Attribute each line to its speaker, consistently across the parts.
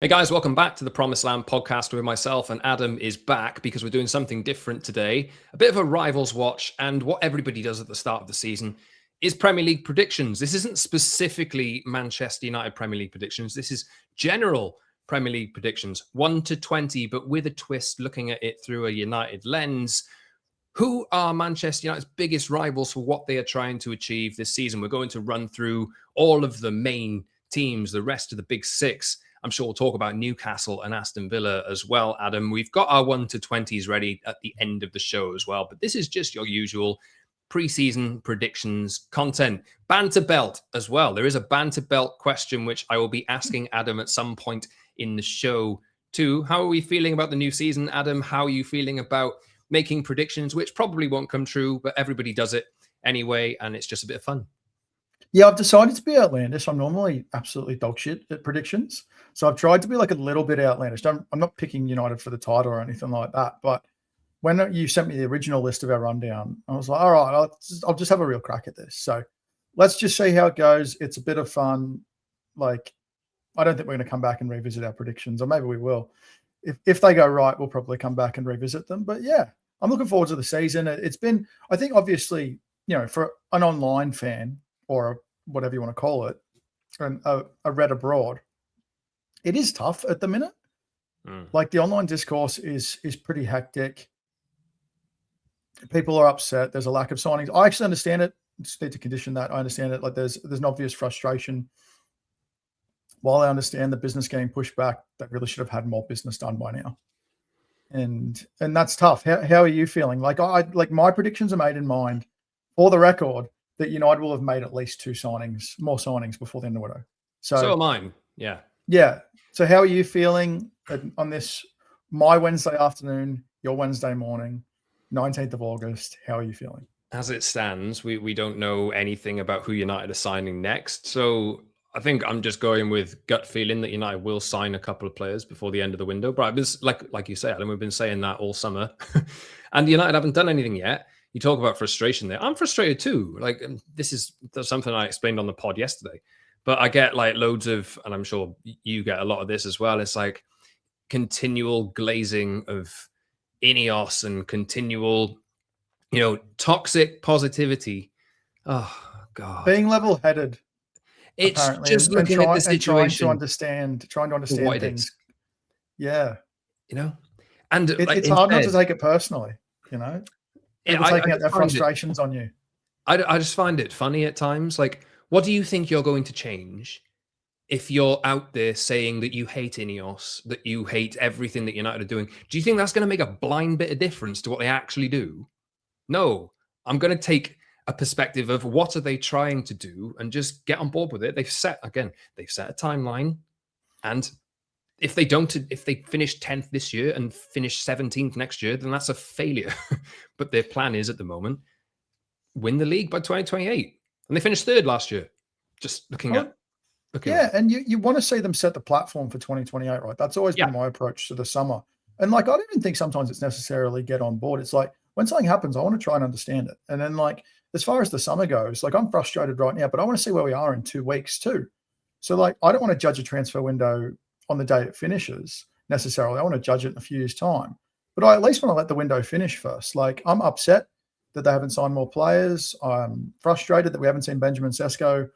Speaker 1: Hey guys, welcome back to the Promised Land podcast with myself, and Adam is back because we're doing something different today. A bit of a rivals watch, and what everybody does at the start of the season is Premier League predictions. This isn't specifically Manchester United Premier League predictions. This is general Premier League predictions, 1 to 20, but with a twist, looking at it through a United lens. Who are Manchester United's biggest rivals for what they are trying to achieve this season? We're going to run through all of the main teams, the rest of the big six. I'm sure we'll talk about Newcastle and Aston Villa as well, Adam. We've got our 1 to 20s ready at the end of the show as well. But this is just your usual preseason predictions content. Banter belt as well. There is a banter belt question, which I will be asking Adam at some point in the show too. How are we feeling about the new season, Adam? How are you feeling about making predictions, which probably won't come true, but everybody does it anyway, and it's just a bit of fun?
Speaker 2: Yeah, I've decided to be outlandish. I'm normally absolutely dog shit at predictions. So I've tried to be like a little bit outlandish. I'm not picking United for the title or anything like that. But when you sent me the original list of our rundown, I was like, all right, I'll just have a real crack at this. So let's just see how it goes. It's a bit of fun. Like, I don't think we're going to come back and revisit our predictions, or maybe we will. If they go right, we'll probably come back and revisit them. But yeah, I'm looking forward to the season. It's been, I think, obviously, for an online fan, or whatever you want to call it, and a read abroad, it is tough at the minute. Like, the online discourse is pretty hectic. People are upset. There's a lack of signings. I actually understand it. Just need to condition that. I understand it. Like, there's an obvious frustration. While I understand the business getting pushed back, that really should have had more business done by now. And that's tough. How are you feeling? Like, my predictions are made in mind, for the record, that United will have made at least more signings before the end of the window.
Speaker 1: So are mine. Yeah.
Speaker 2: Yeah. So how are you feeling on this, my Wednesday afternoon, your Wednesday morning, 19th of August? How are you feeling?
Speaker 1: As it stands, we don't know anything about who United are signing next. So I think I'm just going with gut feeling that United will sign a couple of players before the end of the window. But I was like you say, Adam, we've been saying that all summer. And United haven't done anything yet. You talk about frustration there. I'm frustrated too. Like, this is something I explained on the pod yesterday. But I get like loads of, and I'm sure you get a lot of this as well. It's like continual glazing of Ineos and continual, toxic positivity. Oh God,
Speaker 2: Being level-headed.
Speaker 1: it's
Speaker 2: apparently,
Speaker 1: just looking at the situation,
Speaker 2: trying to understand things. Yeah,
Speaker 1: and
Speaker 2: it's hard not to take it personally. People taking out their frustrations on you.
Speaker 1: I just find it funny at times. Like, what do you think you're going to change if you're out there saying that you hate Ineos, that you hate everything that United are doing? Do you think that's going to make a blind bit of difference to what they actually do? No, I'm going to take a perspective of what are they trying to do and just get on board with it. They've set a timeline, and if they finish 10th this year and finish 17th next year, then that's a failure. But their plan is, at the moment, win the league by 2028. And they finished third last year. Just looking at.
Speaker 2: And you want to see them set the platform for 2028, right? That's always been my approach to the summer. And like, I don't even think sometimes it's necessarily get on board. It's like, when something happens, I want to try and understand it. And then, like, as far as the summer goes, like, I'm frustrated right now, but I want to see where we are in 2 weeks too. So, like, I don't want to judge a transfer window on the day it finishes necessarily. I want to judge it in a few years' time. But I at least want to let the window finish first. Like, I'm upset that they haven't signed more players. I'm frustrated that we haven't seen Benjamin Sesko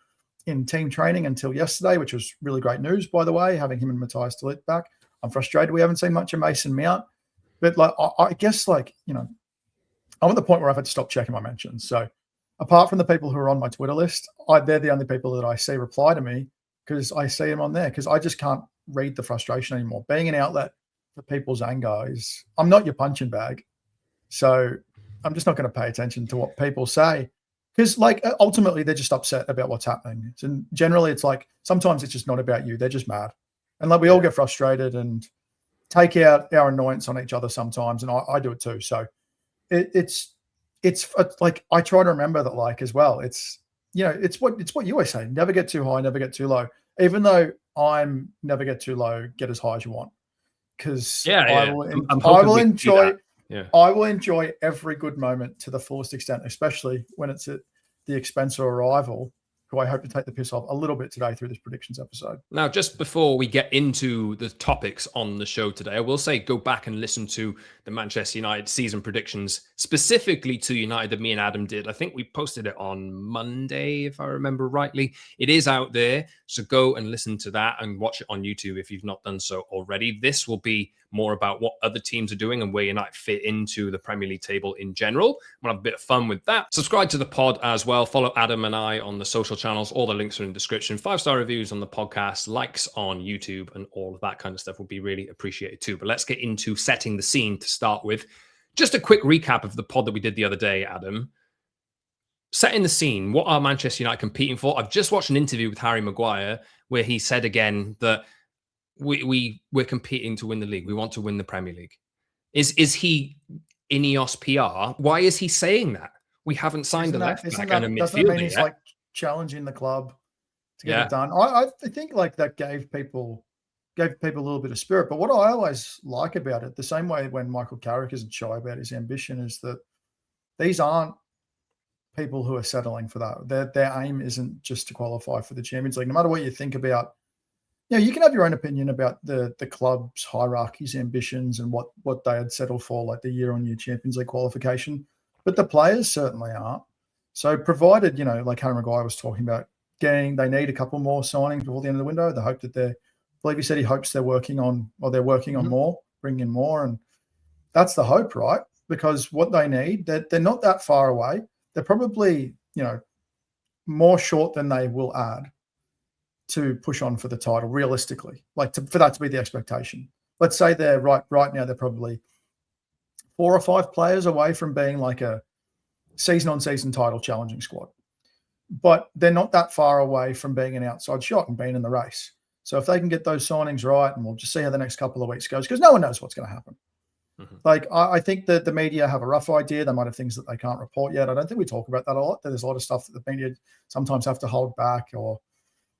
Speaker 2: in team training until yesterday, which was really great news, by the way, having him and Matthias de Ligt back. I'm frustrated we haven't seen much of Mason Mount. But, like, I guess, like, I'm at the point where I've had to stop checking my mentions. So apart from the people who are on my Twitter list, they're the only people that I see reply to me, because I see them on there, because I just can't read the frustration anymore. Being an outlet for people's anger is, I'm not your punching bag. So I'm just not going to pay attention to what people say, because, like, ultimately they're just upset about what's happening. And generally it's like, sometimes it's just not about you. They're just mad. And like, we all get frustrated and take out our annoyance on each other sometimes. And I do it too. So it's like, I try to remember that, like, as well, it's what you always say, never get too high, never get too low. Even though I'm never get too low, get as high as you want. Because I will enjoy every good moment to the fullest extent, especially when it's at the expense of a rival who I hope to take the piss off a little bit today through this predictions episode.
Speaker 1: Now, just before we get into the topics on the show today, I will say go back and listen to the Manchester United season predictions, specifically to United that me and Adam did. I think we posted it on Monday, if I remember rightly. It is out there, so go and listen to that and watch it on YouTube if you've not done so already. This will be more about what other teams are doing and where United fit into the Premier League table in general. We'll have a bit of fun with that. Subscribe to the pod as well. Follow Adam and I on the social channels. All the links are in the description. 5-star reviews on the podcast, likes on YouTube, and all of that kind of stuff would be really appreciated too. But let's get into setting the scene to start with. Just a quick recap of the pod that we did the other day, Adam. Setting the scene, what are Manchester United competing for? I've just watched an interview with Harry Maguire where he said again that we're competing to win the league. We want to win the Premier League. Is he Ineos PR? Why is he saying that? We haven't signed a left back and a midfielder
Speaker 2: doesn't mean he's
Speaker 1: yet.
Speaker 2: like challenging the club to get it done. I think like that gave people a little bit of spirit. But what I always like about it, the same way when Michael Carrick isn't shy about his ambition, is that these aren't people who are settling for that. Their aim isn't just to qualify for the Champions League. No matter what you think about, you can have your own opinion about the club's hierarchies, ambitions, and what they had settled for, like the year-on-year Champions League qualification. But the players certainly aren't. So provided, like Harry Maguire was talking about, they need a couple more signings before the end of the window. The hope that I believe he said he hopes they're working on more, bringing in more. And that's the hope, right? Because what they need, they're not that far away. They're probably, more short than they will add to push on for the title, realistically, for that to be the expectation. Let's say they're right now, they're probably 4 or 5 players away from being like a season-on-season title challenging squad. But they're not that far away from being an outside shot and being in the race. So if they can get those signings right, and we'll just see how the next couple of weeks goes, because no one knows what's going to happen. Mm-hmm. I think that the media have a rough idea. They might have things that they can't report yet. I don't think we talk about that a lot. There's a lot of stuff that the media sometimes have to hold back, or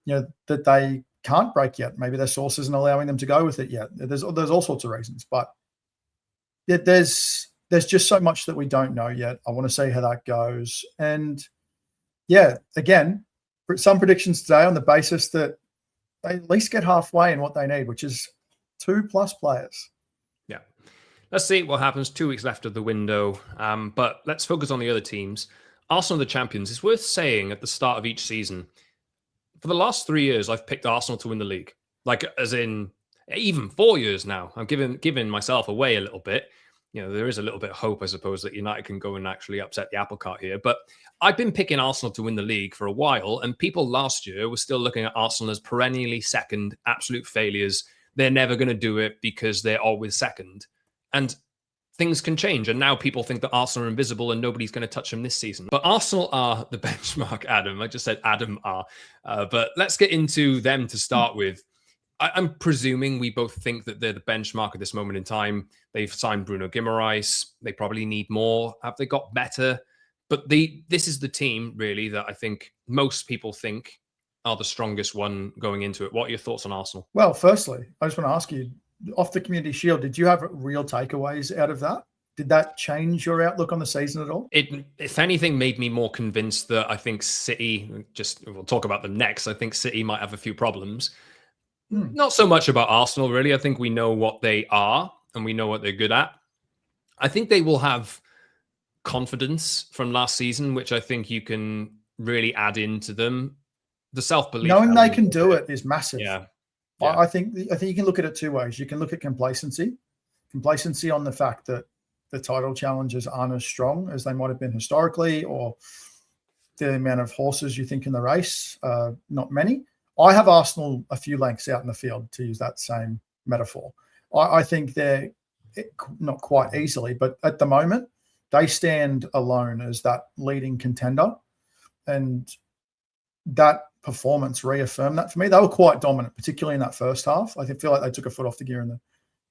Speaker 2: that they can't break yet. Maybe their source isn't allowing them to go with it yet. There's all sorts of reasons, but there's just so much that we don't know yet. I want to see how that goes. And again, some predictions today on the basis that they at least get halfway in what they need, which is 2+ players.
Speaker 1: Yeah. Let's see what happens. 2 weeks left of the window. But let's focus on the other teams. Arsenal, the champions. It's worth saying at the start of each season, for the last 3 years, I've picked Arsenal to win the league. Like, as in, even 4 years now. I'm giving myself away a little bit. There is a little bit of hope, I suppose, that United can go and actually upset the apple cart here. But I've been picking Arsenal to win the league for a while, and people last year were still looking at Arsenal as perennially second, absolute failures. They're never going to do it because they're always second. And things can change. And now people think that Arsenal are invisible and nobody's going to touch them this season. But Arsenal are the benchmark, Adam. I just said Adam are. But let's get into them to start with. I'm presuming we both think that they're the benchmark at this moment in time. They've signed Bruno Guimaraes. They probably need more. Have they got better? But this is the team, really, that I think most people think are the strongest one going into it. What are your thoughts on Arsenal?
Speaker 2: Well, firstly, I just want to ask you, off the Community Shield, did you have real takeaways out of that? Did that change your outlook on the season at all?
Speaker 1: It, if anything, made me more convinced that I think City, we'll talk about them next, I think City might have a few problems. Not so much about Arsenal, really. I think we know what they are and we know what they're good at. I think they will have confidence from last season, which I think you can really add into them. The self-belief.
Speaker 2: Knowing they can do it is massive.
Speaker 1: Yeah.
Speaker 2: I think you can look at it 2 ways. You can look at complacency on the fact that the title challenges aren't as strong as they might have been historically, or the amount of horses you think in the race, not many. I have Arsenal a few lengths out in the field, to use that same metaphor. I think they're not quite easily, but at the moment, they stand alone as that leading contender. And that performance reaffirmed that for me. They were quite dominant, particularly in that first half. I feel like they took a foot off the gear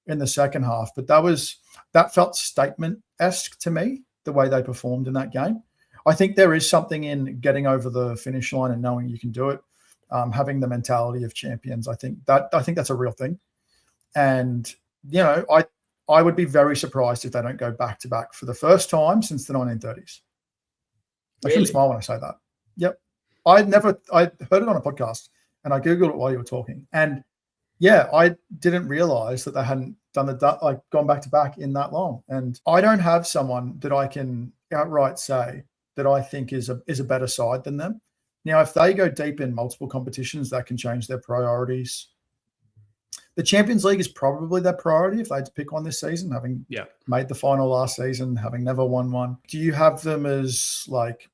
Speaker 2: in the second half. But that felt statement-esque to me, the way they performed in that game. I think there is something in getting over the finish line and knowing you can do it. Having the mentality of champions, I think that's a real thing. And I would be very surprised if they don't go back to back for the first time since the 1930s. I shouldn't smile when I say that. Yep. I heard it on a podcast and I Googled it while you were talking. And yeah, I didn't realize that they hadn't done gone back to back in that long. And I don't have someone that I can outright say that I think is a better side than them. Now, if they go deep in multiple competitions, that can change their priorities. The Champions League is probably their priority if they had to pick one this season, having made the final last season, having never won one. Do you have them as like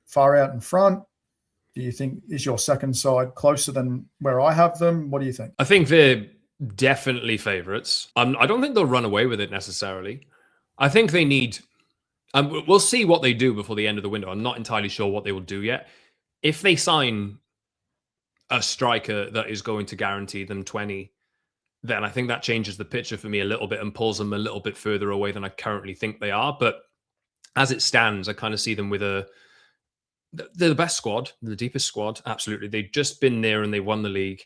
Speaker 2: far out in front? Do you think is your second side closer than where I have them? What do you think?
Speaker 1: I think they're definitely favourites. I don't think they'll run away with it necessarily. I think they need. We'll see what they do before the end of the window. I'm not entirely sure what they will do yet. If they sign a striker that is going to guarantee them 20, then I think that changes the picture for me a little bit and pulls them a little bit further away than I currently think they are. But as it stands, I kind of see them with they're the best squad, the deepest squad. Absolutely. They've just been there and they won the league,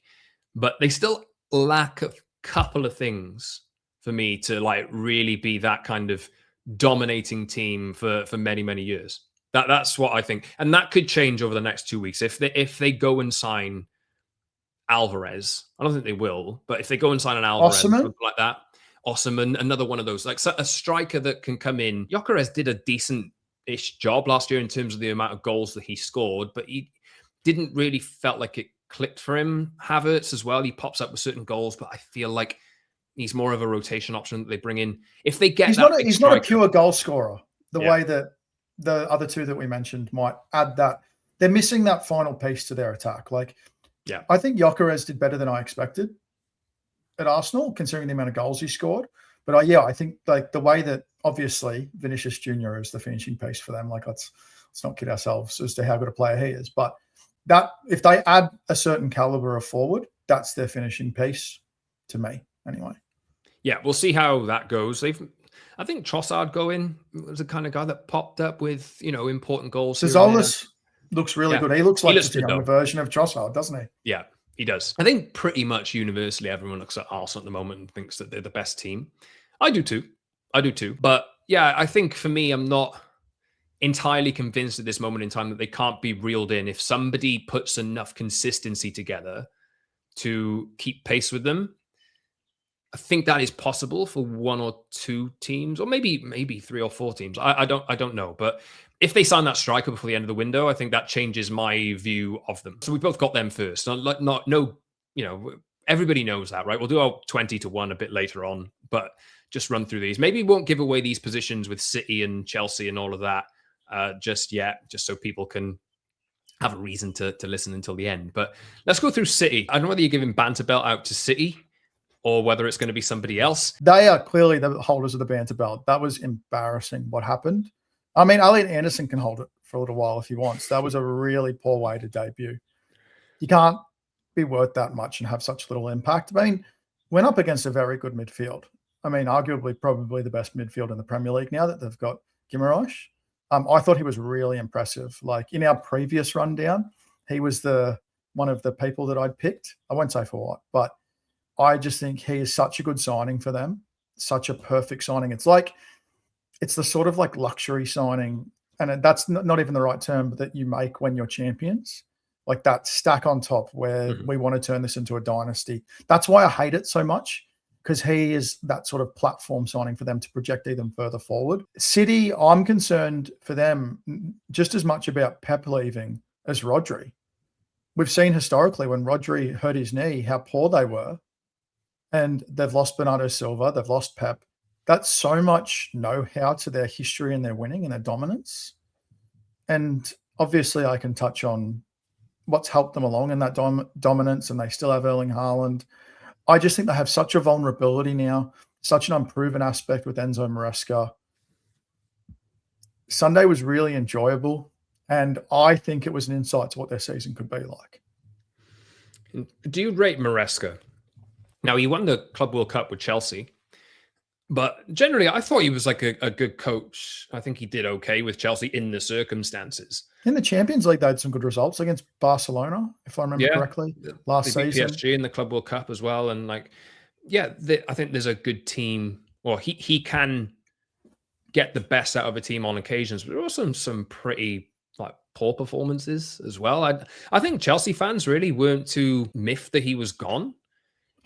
Speaker 1: but they still lack a couple of things for me to like really be that kind of dominating team for many, many years. That's what I think. And that could change over the next 2 weeks. If they go and sign Alvarez, I don't think they will, but if they go and sign an Alvarez, something like that, Osimhen, another one of those, like a striker that can come in. Gyökeres did a decent-ish job last year in terms of the amount of goals that he scored, but he didn't really felt like it clicked for him. Havertz as well, he pops up with certain goals, but I feel like he's more of a rotation option that they bring in. If they get
Speaker 2: he's not a pure goal scorer, the way that the other two that we mentioned might add that. They're missing that final piece to their attack. I think Gyökeres did better than I expected at Arsenal, considering the amount of goals he scored. But I think like the way that obviously Vinicius Jr. is the finishing piece for them. Like let's not kid ourselves as to how good a player he is. But that if they add a certain caliber of forward, that's their finishing piece to me anyway.
Speaker 1: Yeah, we'll see how that goes. I think Trossard going was the kind of guy that popped up with, important goals.
Speaker 2: Cezolis looks really good. He looks like just a younger version of Trossard, doesn't he?
Speaker 1: Yeah, he does. I think pretty much universally everyone looks at Arsenal at the moment and thinks that they're the best team. I do too. But yeah, I think for me, I'm not entirely convinced at this moment in time that they can't be reeled in if somebody puts enough consistency together to keep pace with them. I think that is possible for one or two teams, or maybe 3 or 4 teams. I don't know. But if they sign that striker before the end of the window, I think that changes my view of them. So we both got them first. Everybody knows that, right? We'll do our 20-1 a bit later on, but just run through these. Maybe we won't give away these positions with City and Chelsea and all of that just yet, just so people can have a reason to listen until the end. But let's go through City. I don't know whether you're giving banter belt out to City or whether it's going to be somebody else.
Speaker 2: They are clearly the holders of the banter belt. That was embarrassing what happened. I mean, Elliot Anderson can hold it for a little while if he wants. That was a really poor way to debut. You can't be worth that much and have such little impact. I mean, went up against a very good midfield. I mean, arguably probably the best midfield in the Premier League now that they've got Guimaraes. I thought he was really impressive. Like in our previous rundown, he was one of the people that I'd picked. I won't say for what, but I just think he is such a good signing for them, such a perfect signing. It's the sort of like luxury signing, and that's not even the right term, but that you make when you're champions, like that stack on top where we want to turn this into a dynasty. That's why I hate it so much, because he is that sort of platform signing for them to project even further forward. City, I'm concerned for them just as much about Pep leaving as Rodri. We've seen historically when Rodri hurt his knee, how poor they were. And they've lost Bernardo Silva, they've lost Pep. That's so much know-how to their history and their winning and their dominance. And obviously I can touch on what's helped them along in that dominance, and they still have Erling Haaland. I just think they have such a vulnerability now, such an unproven aspect with Enzo Maresca. Sunday was really enjoyable, and I think it was an insight to what their season could be like.
Speaker 1: Do you rate Maresca? Now, he won the Club World Cup with Chelsea, but generally, I thought he was like a good coach. I think he did okay with Chelsea in the circumstances.
Speaker 2: In the Champions League, they had some good results against Barcelona, if I remember correctly, last season.
Speaker 1: PSG in the Club World Cup as well. And I think there's a good team. Well, he can get the best out of a team on occasions, but there are also some pretty like poor performances as well. I think Chelsea fans really weren't too miffed that he was gone.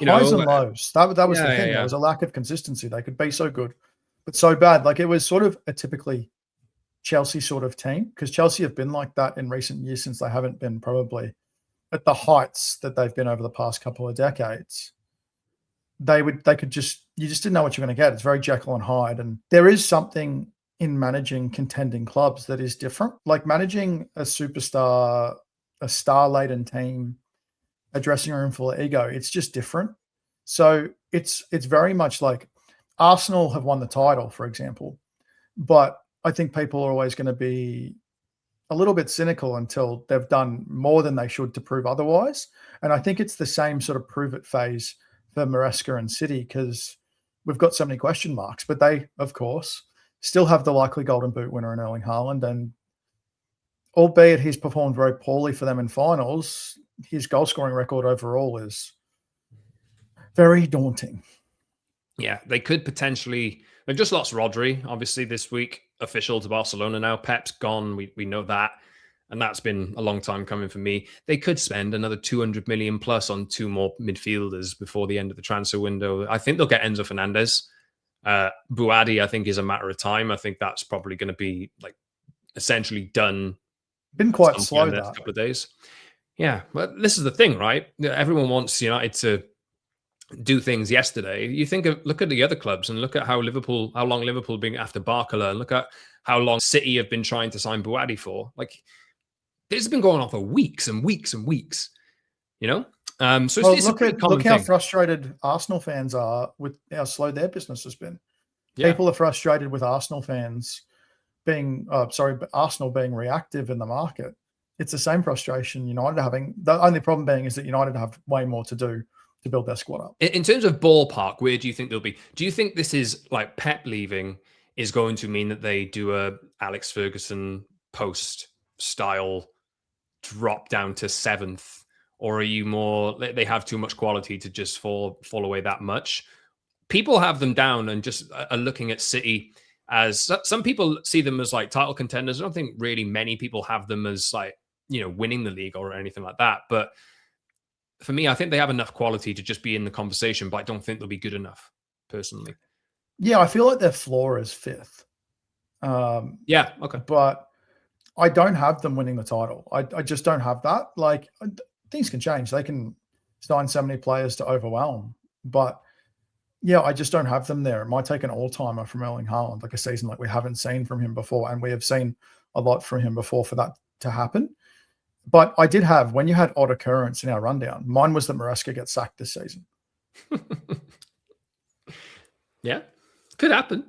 Speaker 2: Highs and lows. That was the thing.
Speaker 1: Yeah.
Speaker 2: There was a lack of consistency. They could be so good, but so bad. Like, it was sort of a typically Chelsea sort of team, because Chelsea have been like that in recent years, since they haven't been probably at the heights that they've been over the past couple of decades. You just didn't know what you're going to get. It's very Jekyll and Hyde. And there is something in managing contending clubs that is different. Like managing a superstar, a star-laden team, a dressing room full of ego, it's just different. So it's very much like Arsenal have won the title, for example, but I think people are always going to be a little bit cynical until they've done more than they should to prove otherwise. And I think it's the same sort of prove it phase for Maresca and City, because we've got so many question marks, but they, of course, still have the likely Golden Boot winner in Erling Haaland. And albeit he's performed very poorly for them in finals, his goal scoring record overall is very daunting.
Speaker 1: Yeah, they could potentially. They've just lost Rodri, obviously, this week, official to Barcelona now. Pep's gone. We know that. And that's been a long time coming for me. They could spend another 200 million plus on 2 more midfielders before the end of the transfer window. I think they'll get Enzo Fernandez. Buadi, I think, is a matter of time. I think that's probably going to be like essentially done.
Speaker 2: Been quite slow
Speaker 1: in the next couple of days. Yeah, but this is the thing, right? Everyone wants United to do things yesterday. You look at the other clubs and look at how long Liverpool been after Barcola, and look at how long City have been trying to sign Buadi for. Like, this has been going on for weeks and weeks and weeks, So it's
Speaker 2: look how frustrated Arsenal fans are with how slow their business has been. Yeah. People are frustrated with Arsenal fans Arsenal being reactive in the market. It's the same frustration United having. The only problem being is that United have way more to do to build their squad up.
Speaker 1: In terms of ballpark, where do you think they'll be? Do you think this is like Pep leaving is going to mean that they do a Alex Ferguson post style drop down to 7th, or are you more they have too much quality to just fall away that much? People have them down and just are looking at City as, some people see them as like title contenders. I don't think really many people have them as like, winning the league or anything like that. But for me, I think they have enough quality to just be in the conversation, but I don't think they'll be good enough, personally.
Speaker 2: Yeah, I feel like their floor is 5th.
Speaker 1: Yeah, okay.
Speaker 2: But I don't have them winning the title. I just don't have that. Like, things can change. They can sign so many players to overwhelm. But yeah, I just don't have them there. It might take an all-timer from Erling Haaland, like a season like we haven't seen from him before. And we have seen a lot from him before for that to happen. But I did have, when you had odd occurrence in our rundown, mine was that Maresca gets sacked this season.
Speaker 1: Yeah, could happen.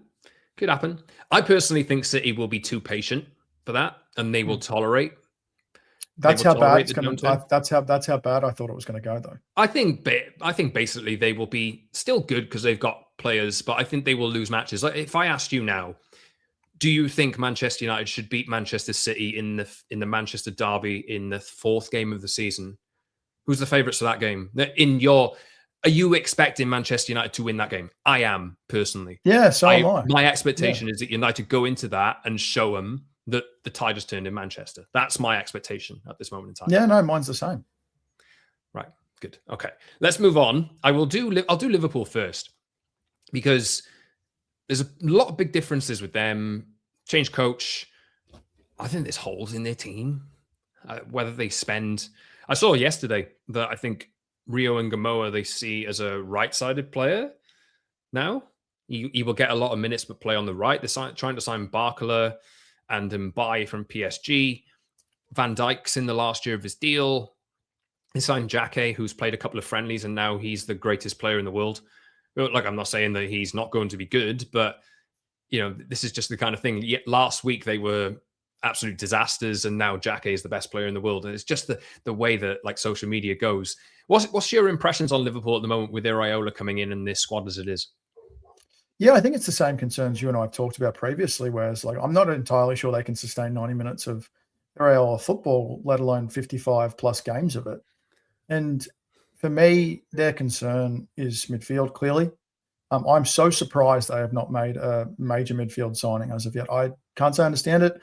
Speaker 1: Could happen. I personally think City will be too patient for that, and they will tolerate.
Speaker 2: That's how bad it's going to. That's how bad I thought it was going to go, though.
Speaker 1: I think basically they will be still good because they've got players, but I think they will lose matches. Like, if I asked you now, do you think Manchester United should beat Manchester City in the Manchester derby in the 4th game of the season? Who's the favourites for that game? Are you expecting Manchester United to win that game? I am, personally.
Speaker 2: Yeah, so am I.
Speaker 1: My expectation is that United go into that and show them that the tide has turned in Manchester. That's my expectation at this moment in time.
Speaker 2: Yeah, no, mine's the same.
Speaker 1: Right, good. Okay, let's move on. I'll do Liverpool first, because there's a lot of big differences with them. Change coach. I think there's holes in their team. Whether they spend... I saw yesterday that I think Rio and Gamoa they see as a right-sided player now. He will get a lot of minutes but play on the right. They're trying to sign Barcola and Mbaye from PSG. Van Dijk's in the last year of his deal. They signed Jake, who's played a couple of friendlies, and now he's the greatest player in the world. Like, I'm not saying that he's not going to be good, but this is just the kind of thing. Last week they were absolute disasters, and now Jake is the best player in the world. And it's just the way that like social media goes. What's your impressions on Liverpool at the moment with Iraola coming in and this squad as it is?
Speaker 2: Yeah, I think it's the same concerns you and I have talked about previously, whereas like I'm not entirely sure they can sustain 90 minutes of Iraola football, let alone 55 plus games of it. And for me, their concern is midfield, clearly. I'm so surprised they have not made a major midfield signing as of yet. I can't say I understand it.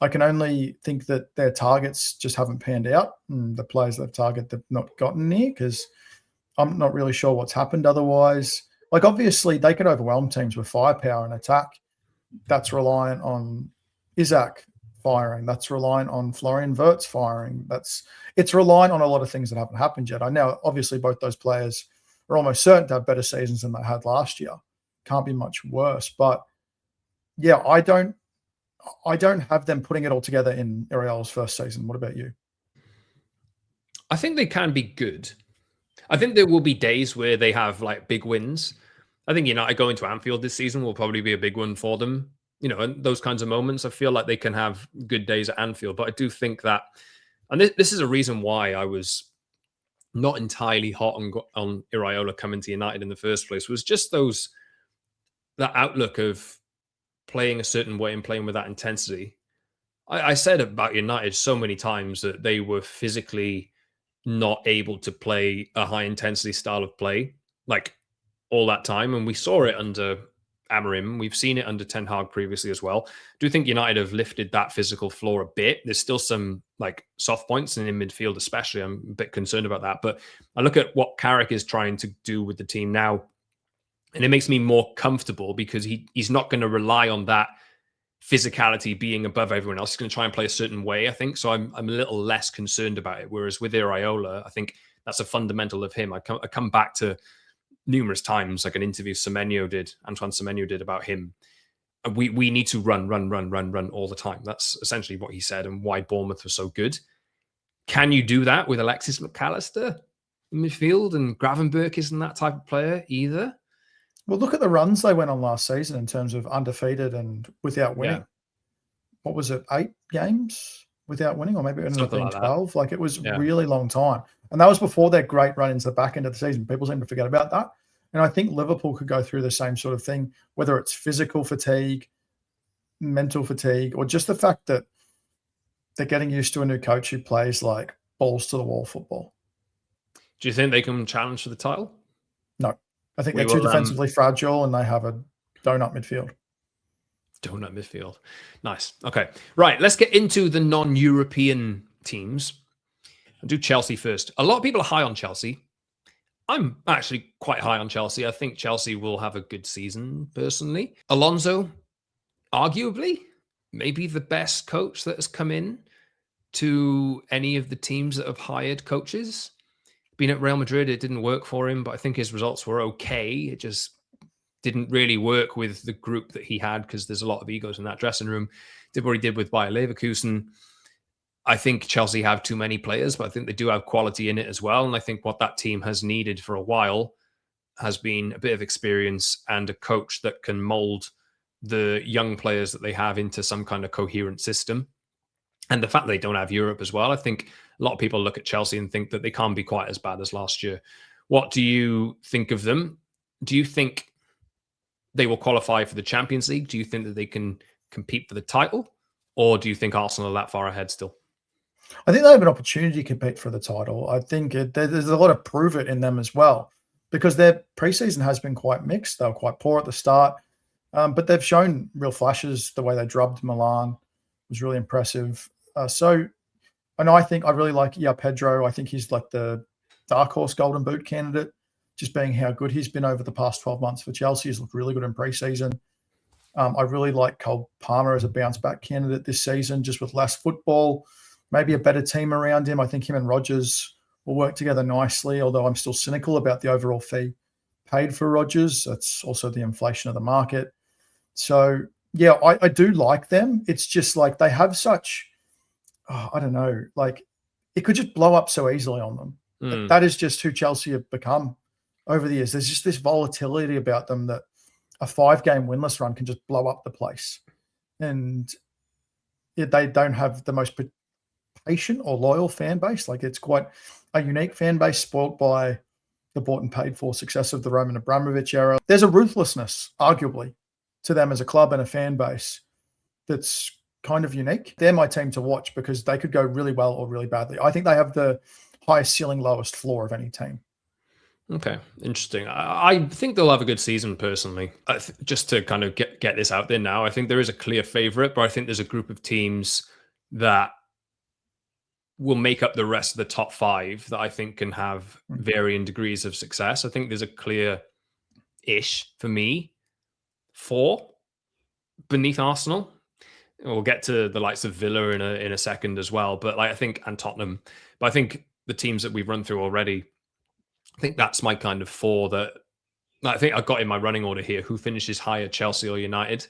Speaker 2: I can only think that their targets just haven't panned out, and the players they've targeted they've not gotten near, because I'm not really sure what's happened otherwise. Like, obviously, they could overwhelm teams with firepower and attack. That's reliant on Isaac firing. That's reliant on Florian Wirtz firing. It's reliant on a lot of things that haven't happened yet. I know, obviously, both those players are almost certain to have better seasons than they had last year. Can't be much worse. But yeah, I don't have them putting it all together in Iraola's first season. What about you?
Speaker 1: I think they can be good. I think there will be days where they have like big wins. I think United going to Anfield this season will probably be a big one for them. And those kinds of moments, I feel like they can have good days at Anfield. But I do think that, and this is a reason why I was not entirely hot on Iraola coming to United in the first place, was just that outlook of playing a certain way and playing with that intensity. I said about United so many times that they were physically not able to play a high intensity style of play like all that time. And we saw it under Amorim. We've seen it under Ten Hag previously as well. Do you think United have lifted that physical floor a bit? There's still some like soft points, and in midfield especially, I'm a bit concerned about that. But I look at what Carrick is trying to do with the team now, and it makes me more comfortable because he's not going to rely on that physicality being above everyone else. He's going to try and play a certain way, I think. So I'm a little less concerned about it. Whereas with Iraola, I think that's a fundamental of him. I come back to numerous times, like an interview Antoine Semenyo did about him. We need to run all the time. That's essentially what he said, and why Bournemouth was so good. Can you do that with Alexis McAllister in midfield? And Gravenberch isn't that type of player either.
Speaker 2: Well, look at the runs they went on last season in terms of undefeated and without winning. Yeah. What was it, 8 games without winning? Or maybe it ended up being 12. Like, it was really long time. And that was before their great run into the back end of the season. People seem to forget about that. And I think Liverpool could go through the same sort of thing, whether it's physical fatigue, mental fatigue, or just the fact that they're getting used to a new coach who plays like balls to the wall football.
Speaker 1: Do you think they can challenge for the title?
Speaker 2: No. I think they're too defensively fragile, and they have a donut midfield.
Speaker 1: Donut midfield. Nice. Okay. Right. Let's get into the non-European teams. I'll do Chelsea first. A lot of people are high on Chelsea. I'm actually quite high on Chelsea. I think Chelsea will have a good season, personally. Alonso, arguably, maybe the best coach that has come in to any of the teams that have hired coaches. Been at Real Madrid, it didn't work for him, but I think his results were okay. It just didn't really work with the group that he had, because there's a lot of egos in that dressing room. Did what he did with Bayer Leverkusen. I think Chelsea have too many players, but I think they do have quality in it as well. And I think what that team has needed for a while has been a bit of experience and a coach that can mold the young players that they have into some kind of coherent system. And the fact they don't have Europe as well, I think a lot of people look at Chelsea and think that they can't be quite as bad as last year. What do you think of them? Do you think they will qualify for the Champions League? Do you think that they can compete for the title? Or do you think Arsenal are that far ahead still?
Speaker 2: I think they have an opportunity to compete for the title. I think there's a lot of prove it in them as well, because their preseason has been quite mixed. They were quite poor at the start, but they've shown real flashes. The way they drubbed Milan was really impressive. And I think I really like Pedro. I think he's like the dark horse Golden Boot candidate, just being how good he's been over the past 12 months for Chelsea. He's looked really good in preseason. I really like Cole Palmer as a bounce back candidate this season, just with less football, maybe a better team around him. I think him and Rodgers will work together nicely, although I'm still cynical about the overall fee paid for Rodgers. That's also the inflation of the market. So, yeah, I do like them. It's just like they have such, I don't know, like it could just blow up so easily on them. That is just who Chelsea have become over the years. There's just this volatility about them that a 5-game winless run can just blow up the place. And they don't have the most patient or loyal fan base. Like, it's quite a unique fan base, spoilt by the bought and paid for success of the Roman Abramovich era. There's a ruthlessness, arguably, to them as a club and a fan base that's kind of unique. They're my team to watch because they could go really well or really badly. I think they have the highest ceiling, lowest floor of any team.
Speaker 1: Okay, interesting. I think they'll have a good season personally. Just to kind of get this out there now, I think there is a clear favorite, but I think there's a group of teams that will make up the rest of the top five that I think can have varying degrees of success. I think there's a clear-ish, for me, four beneath Arsenal. We'll get to the likes of Villa in a second as well, but I think, and Tottenham. But I think the teams that we've run through already, I think that's my kind of four that I think I've got in my running order here. Who finishes higher, Chelsea or United?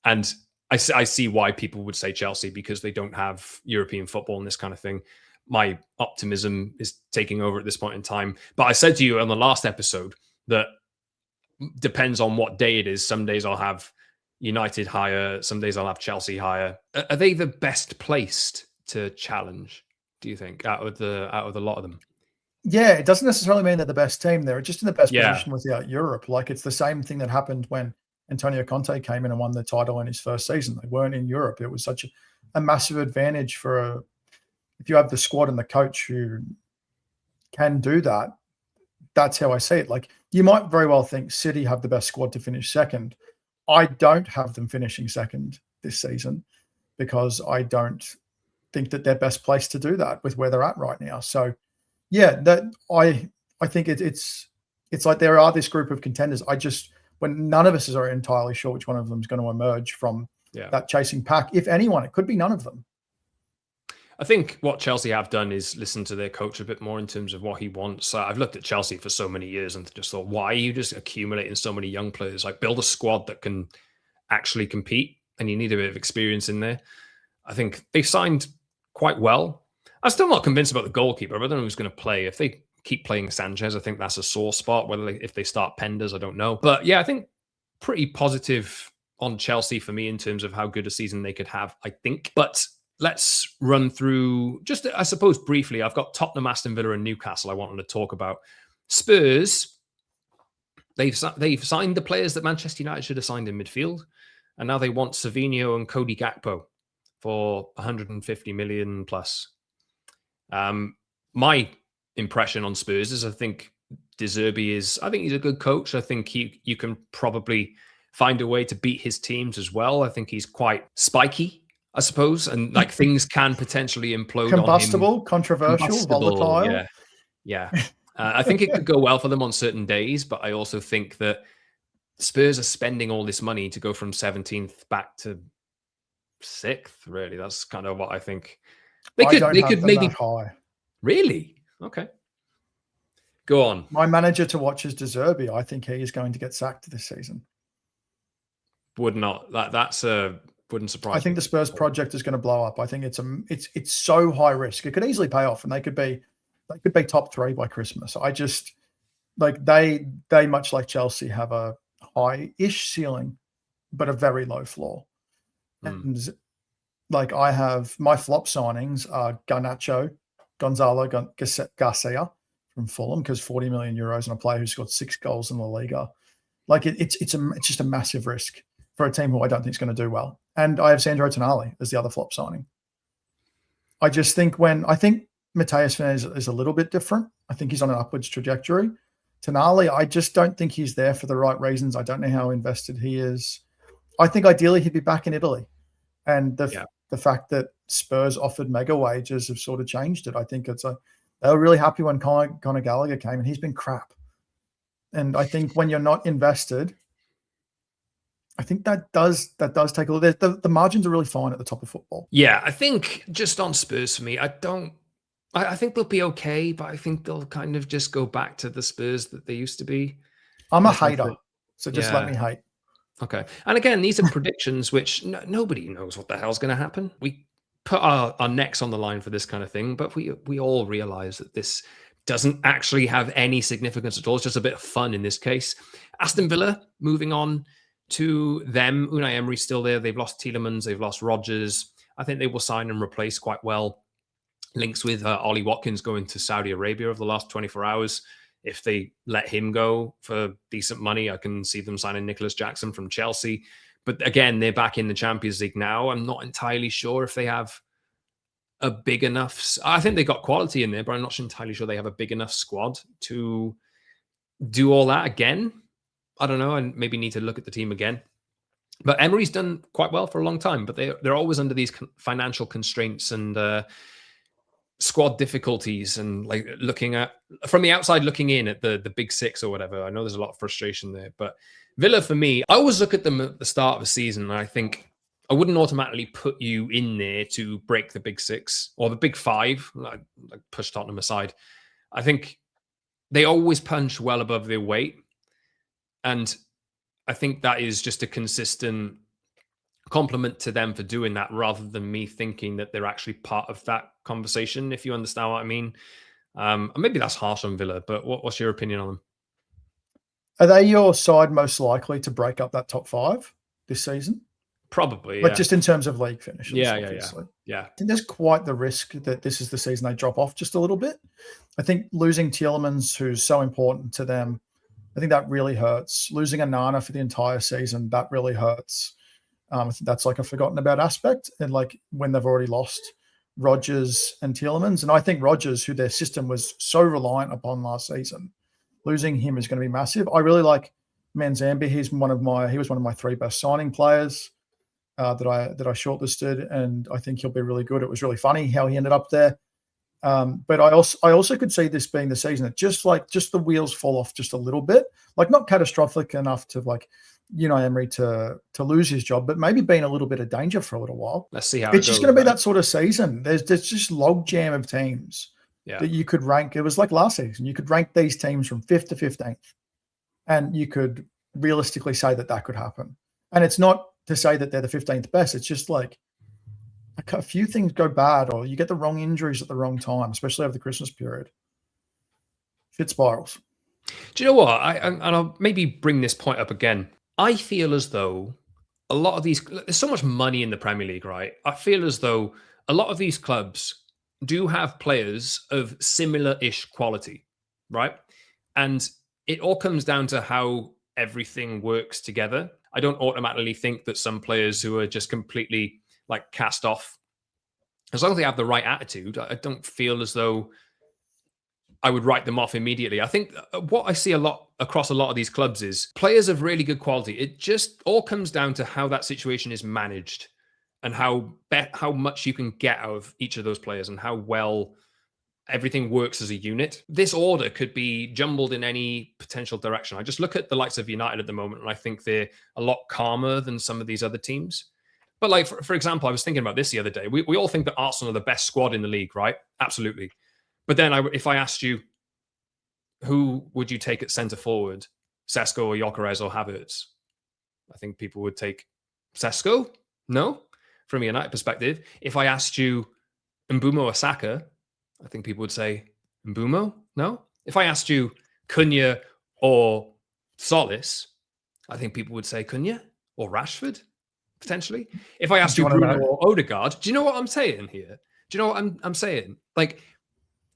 Speaker 1: And I see why people would say Chelsea, because they don't have European football and this kind of thing. My optimism is taking over at this point in time. But I said to you on the last episode that depends on what day it is. Some days I'll have United higher. Some days I'll have Chelsea higher. Are they the best placed to challenge, do you think, out of the lot of them?
Speaker 2: Yeah, it doesn't necessarily mean they're the best team. They're just in the best position without Europe. Like, it's the same thing that happened when Antonio Conte came in and won the title in his first season. They weren't in Europe. It was such a massive advantage if you have the squad and the coach who can do that. That's how I see it. Like, you might very well think City have the best squad to finish second. I don't have them finishing second this season because I don't think that they're best placed to do that with where they're at right now. So, yeah, that I think it's like there are this group of contenders. When none of us are entirely sure which one of them is going to emerge from that chasing pack. If anyone, it could be none of them.
Speaker 1: I think what Chelsea have done is listen to their coach a bit more in terms of what he wants. I've looked at Chelsea for so many years and just thought, why are you just accumulating so many young players? Like, build a squad that can actually compete, and you need a bit of experience in there. I think they've signed quite well. I'm still not convinced about the goalkeeper. I don't know who's going to play. If they keep playing Sanchez, I think that's a sore spot. If they start Penders, I don't know. But yeah, I think pretty positive on Chelsea for me in terms of how good a season they could have, I think. But let's run through, just I suppose briefly, I've got Tottenham, Aston Villa and Newcastle I wanted to talk about. Spurs, they've signed the players that Manchester United should have signed in midfield. And now they want Savinho and Cody Gakpo for 150 million plus. My impression on Spurs is I think De Zerbi he's a good coach. I think you can probably find a way to beat his teams as well. I think he's quite spiky, I suppose, and like things can potentially implode
Speaker 2: Combustible,
Speaker 1: on him.
Speaker 2: Controversial, volatile.
Speaker 1: Yeah. I think it could go well for them on certain days, but I also think that Spurs are spending all this money to go from 17th back to 6th. Really, that's kind of what I think. They could maybe
Speaker 2: high.
Speaker 1: Really? Okay. Go on.
Speaker 2: My manager to watch is De Zerbi. I think he is going to get sacked this season.
Speaker 1: Wouldn't surprise me.
Speaker 2: I think the Spurs project is going to blow up. I think it's so high risk. It could easily pay off, and they could be top 3 by Christmas. I just like they much like Chelsea have a high-ish ceiling, but a very low floor. And like I have my flop signings are Gonzalo Garcia from Fulham, because 40 million euros on a player who scored 6 goals in La Liga. Like it's just a massive risk for a team who I don't think is going to do well. And I have Sandro Tonali as the other flop signing. I just think Mateus Fernandes is a little bit different. I think he's on an upwards trajectory. Tonali, I just don't think he's there for the right reasons. I don't know how invested he is. I think ideally he'd be back in Italy. And the fact that Spurs offered mega wages have sort of changed it. I think they were really happy when Conor Gallagher came, and he's been crap. And I think when you're not invested, I think that does take a little. The margins are really fine at the top of football.
Speaker 1: Yeah, I think just on Spurs for me, I think they'll be okay, but I think they'll kind of just go back to the Spurs that they used to be.
Speaker 2: I'm a hater, so just let me hate.
Speaker 1: Okay. And again, these are predictions which nobody knows what the hell's going to happen. We put our necks on the line for this kind of thing, but we all realize that this doesn't actually have any significance at all. It's just a bit of fun in this case. Aston Villa, moving on to them. Unai Emery's still there. They've lost Tielemans. They've lost Rodgers. I think they will sign and replace quite well. Links with Ollie Watkins going to Saudi Arabia over the last 24 hours. If they let him go for decent money, I can see them signing Nicholas Jackson from Chelsea. But again, they're back in the Champions League now. I'm not entirely sure if they have a big enough. I think they got quality in there, but I'm not entirely sure they have a big enough squad to do all that again. I don't know. I maybe need to look at the team again. But Emery's done quite well for a long time, but they're always under these financial constraints and squad difficulties, and like looking at from the outside looking in at the big six or whatever. I know there's a lot of frustration there, but Villa, for me, I always look at them at the start of the season and I think I wouldn't automatically put you in there to break the big six or the big five, like push Tottenham aside. I think they always punch well above their weight. And I think that is just a consistent compliment to them for doing that, rather than me thinking that they're actually part of that conversation, if you understand what I mean. Maybe that's harsh on Villa, but what's your opinion on them?
Speaker 2: Are they your side most likely to break up that top five this season?
Speaker 1: Probably,
Speaker 2: like just in terms of league finishes.
Speaker 1: Yeah.
Speaker 2: I think there's quite the risk that this is the season they drop off just a little bit. I think losing Tielemans, who's so important to them, I think that really hurts. Losing Onana for the entire season, that really hurts. I think that's like a forgotten about aspect. And like when they've already lost Rodgers and Tielemans, and I think Rodgers, who their system was so reliant upon last season, losing him is going to be massive. I really like Manzambi. He was one of my three best signing players that I shortlisted, and I think he'll be really good. It was really funny how he ended up there. But I also could see this being the season that just the wheels fall off just a little bit, like not catastrophic enough to Emery to lose his job, but maybe being a little bit of danger for a little while.
Speaker 1: Let's see how
Speaker 2: it's just going to be that sort of season. There's just log jam of teams that you could rank. It was like last season. You could rank these teams from 5th to 15th, and you could realistically say that could happen. And it's not to say that they're the 15th best. It's just like a few things go bad, or you get the wrong injuries at the wrong time, especially over the Christmas period. Shit spirals.
Speaker 1: Do you know what? I'll maybe bring this point up again. I feel as though a lot of these, there's so much money in the Premier League, right? I feel as though a lot of these clubs do have players of similar-ish quality, right? And it all comes down to how everything works together. I don't automatically think that some players who are just completely like cast off, as long as they have the right attitude, I don't feel as though I would write them off immediately. I think what I see a lot across a lot of these clubs is players of really good quality. It just all comes down to how that situation is managed and how much you can get out of each of those players and how well everything works as a unit. This order could be jumbled in any potential direction. I just look at the likes of United at the moment, and I think they're a lot calmer than some of these other teams. But like, for example, I was thinking about this the other day. We all think that Arsenal are the best squad in the league, right? Absolutely. But then if I asked you, who would you take at centre forward, Sesko or Gyökeres or Havertz? I think people would take Sesko. No, from a United perspective. If I asked you Mbeumo or Saka, I think people would say Mbeumo. No. If I asked you Cunha or Solis, I think people would say Cunha or Rashford, potentially. If I asked you Bruno or Odegaard, do you know what I'm saying here? Do you know what I'm saying? Like,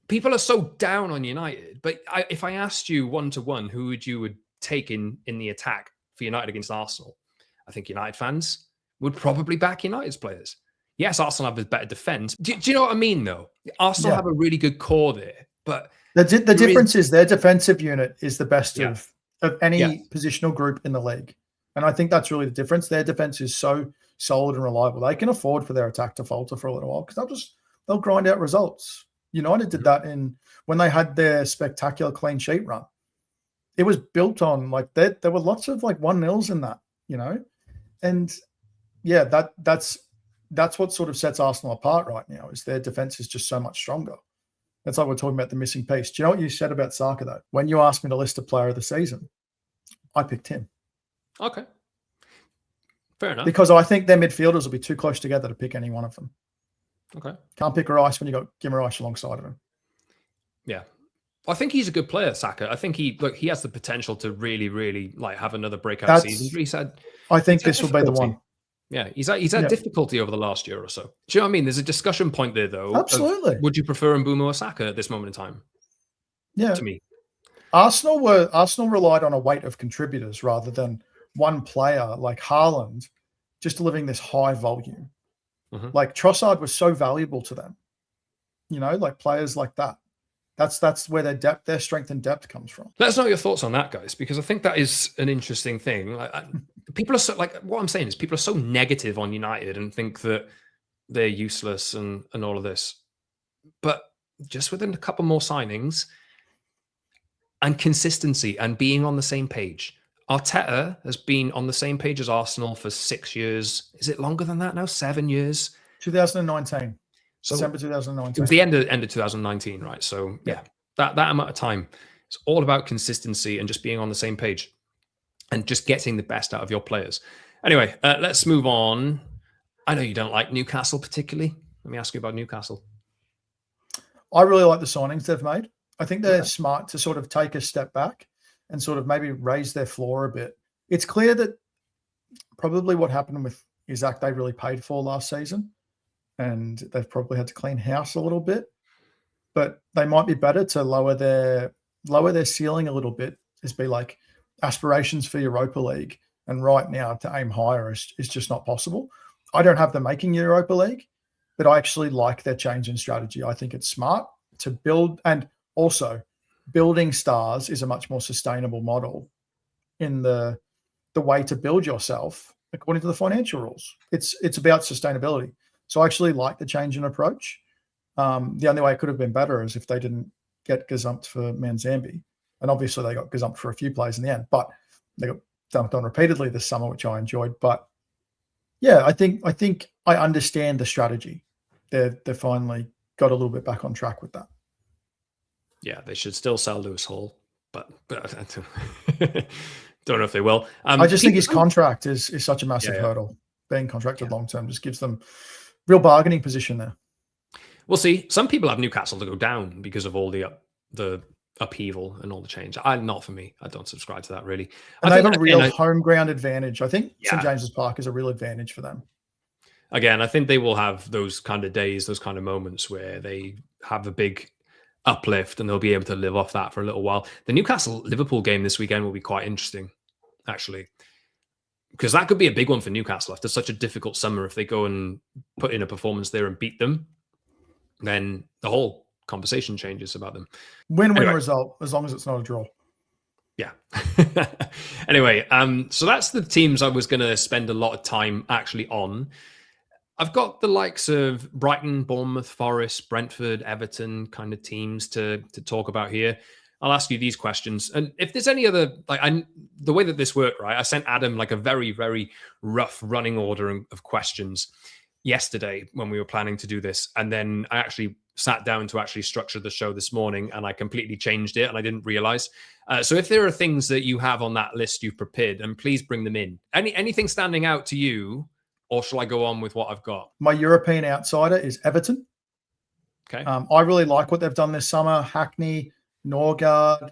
Speaker 1: people are so down on United, but if I asked you one-to-one, who would take in the attack for United against Arsenal? I think United fans would probably back United's players. Yes, Arsenal have a better defense. Do you know what I mean, though? Arsenal have a really good core there, but
Speaker 2: the difference is their defensive unit is the best of any positional group in the league. And I think that's really the difference. Their defense is so solid and reliable. They can afford for their attack to falter for a little while because they'll grind out results. United did that when they had their spectacular clean sheet run. It was built on there were lots of 1-0s in that, and that's what sort of sets Arsenal apart right now is their defense is just so much stronger. That's like we're talking about the missing piece. Do you know what you said about Saka though? When you asked me to list a player of the season, I picked him.
Speaker 1: Okay, fair enough.
Speaker 2: Because I think their midfielders will be too close together to pick any one of them.
Speaker 1: Okay.
Speaker 2: Can't pick Rice when you got Guimaraes alongside of him.
Speaker 1: Yeah. I think he's a good player, Saka. I think he has the potential to really, really have another breakout season.
Speaker 2: I think this will be the one.
Speaker 1: Yeah, he's had difficulty over the last year or so. Do you know what I mean? There's a discussion point there, though.
Speaker 2: Absolutely.
Speaker 1: Would you prefer Mbeumo or Saka at this moment in time?
Speaker 2: Yeah.
Speaker 1: To me. Arsenal
Speaker 2: relied on a weight of contributors rather than one player like Haaland just delivering this high volume. Mm-hmm. Trossard was so valuable to them, players like that. That's where their strength and depth comes from.
Speaker 1: Let us know your thoughts on that, guys, because I think that is an interesting thing. People are so, like, what I'm saying is people are so negative on United and think that they're useless and all of this. But just within a couple more signings and consistency and being on the same page. Arteta has been on the same page as Arsenal for 6 years. Is it longer than that now? 7 years?
Speaker 2: 2019.
Speaker 1: So
Speaker 2: December
Speaker 1: it
Speaker 2: 2019.
Speaker 1: was the end of 2019, right? So yeah, that amount of time. It's all about consistency and just being on the same page and just getting the best out of your players. Anyway, let's move on. I know you don't like Newcastle particularly. Let me ask you about Newcastle.
Speaker 2: I really like the signings they've made. I think they're smart to sort of take a step back and sort of maybe raise their floor a bit. It's clear that probably what happened with Isaac they really paid for last season, and they've probably had to clean house a little bit. But they might be better to lower their ceiling a little bit, is be like aspirations for Europa League. And right now to aim higher is just not possible. I don't have them making Europa League, but I actually like their change in strategy. I think it's smart to build, and also building stars is a much more sustainable model in the way to build yourself according to the financial rules. It's about sustainability. So I actually like the change in approach. The only way it could have been better is if they didn't get gazumped for Manzambi. And obviously they got gazumped for a few players in the end, but they got dumped on repeatedly this summer, which I enjoyed. But yeah, I think I understand the strategy. They've finally got a little bit back on track with that.
Speaker 1: Yeah, they should still sell Lewis Hall, but don't know if they will.
Speaker 2: I just think his contract is such a massive hurdle. Being contracted long term just gives them real bargaining position there.
Speaker 1: We'll see. Some people have Newcastle to go down because of all the upheaval and all the change. Not for me. I don't subscribe to that really.
Speaker 2: And they have a real home ground advantage. I think St James's Park is a real advantage for them.
Speaker 1: Again, I think they will have those kind of days, those kind of moments where they have a big uplift and they'll be able to live off that for a little while. The Newcastle-Liverpool game this weekend will be quite interesting, actually, because that could be a big one for Newcastle after such a difficult summer. If they go and put in a performance there and beat them, then the whole conversation changes about them.
Speaker 2: Win-win result, as long as it's not a draw.
Speaker 1: Yeah. Anyway, so that's the teams I was going to spend a lot of time actually on. I've got the likes of Brighton, Bournemouth, Forest, Brentford, Everton kind of teams to talk about here. I'll ask you these questions. And if there's any other, the way that this worked, right, I sent Adam like a very, very rough running order of questions yesterday when we were planning to do this. And then I actually sat down to actually structure the show this morning and I completely changed it and I didn't realize. So if there are things that you have on that list you've prepared, and please bring them in. Anything standing out to you? Or shall I go on with what I've got?
Speaker 2: My European outsider is Everton.
Speaker 1: Okay.
Speaker 2: I really like what they've done this summer. Hackney, Norgard,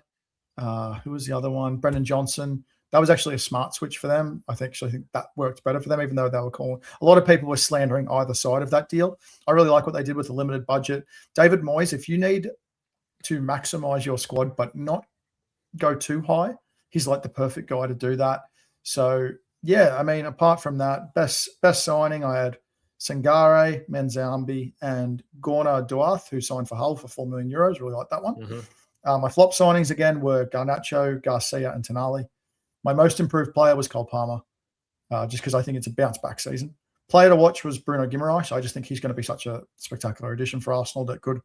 Speaker 2: who was the other one? Brendan Johnson. That was actually a smart switch for them. I think that worked better for them, even though they were calling. A lot of people were slandering either side of that deal. I really like what they did with the limited budget. David Moyes, if you need to maximize your squad but not go too high, he's like the perfect guy to do that. So yeah, I mean, apart from that, best signing, I had Sangare, Manzambi, and Gorna Duarte, who signed for Hull for €4 million. Really like that one. Mm-hmm. My flop signings again were Garnacho, Garcia, and Tonali. My most improved player was Cole Palmer, just because I think it's a bounce back season. Player to watch was Bruno Guimaraes. I just think he's going to be such a spectacular addition for Arsenal that could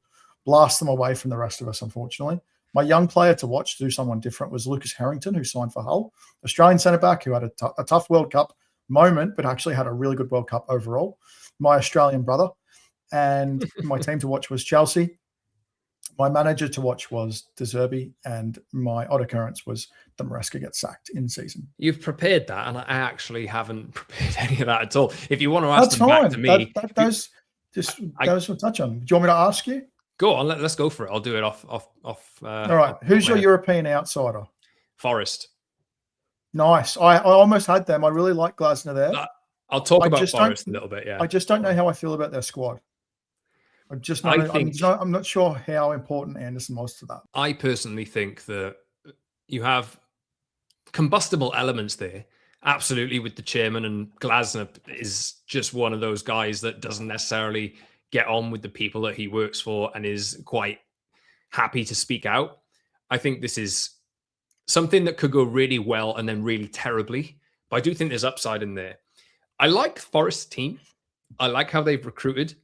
Speaker 2: blast them away from the rest of us, unfortunately. My young player to watch to do someone different was Lucas Harrington, who signed for Hull. Australian centre-back who had a tough World Cup moment, but actually had a really good World Cup overall. My Australian brother. And my team to watch was Chelsea. My manager to watch was De Zerbi, and my odd occurrence was that Maresca gets sacked in season.
Speaker 1: You've prepared that, and I actually haven't prepared any of that at all. If you want to ask them back to me.
Speaker 2: Those will touch on. Do you want me to ask you?
Speaker 1: Go on, let's go for it. I'll do it off.
Speaker 2: All right. Who's your European outsider?
Speaker 1: Forest.
Speaker 2: Nice. I almost had them. I really like Glasner there.
Speaker 1: I'll talk about Forest a little bit. Yeah.
Speaker 2: I just don't know how I feel about their squad. I'm not sure how important Anderson was to that.
Speaker 1: I personally think that you have combustible elements there. Absolutely, with the chairman, and Glasner is just one of those guys that doesn't necessarily get on with the people that he works for and is quite happy to speak out. I think this is something that could go really well and then really terribly. But I do think there's upside in there. I like Forest's team. I like how they've recruited.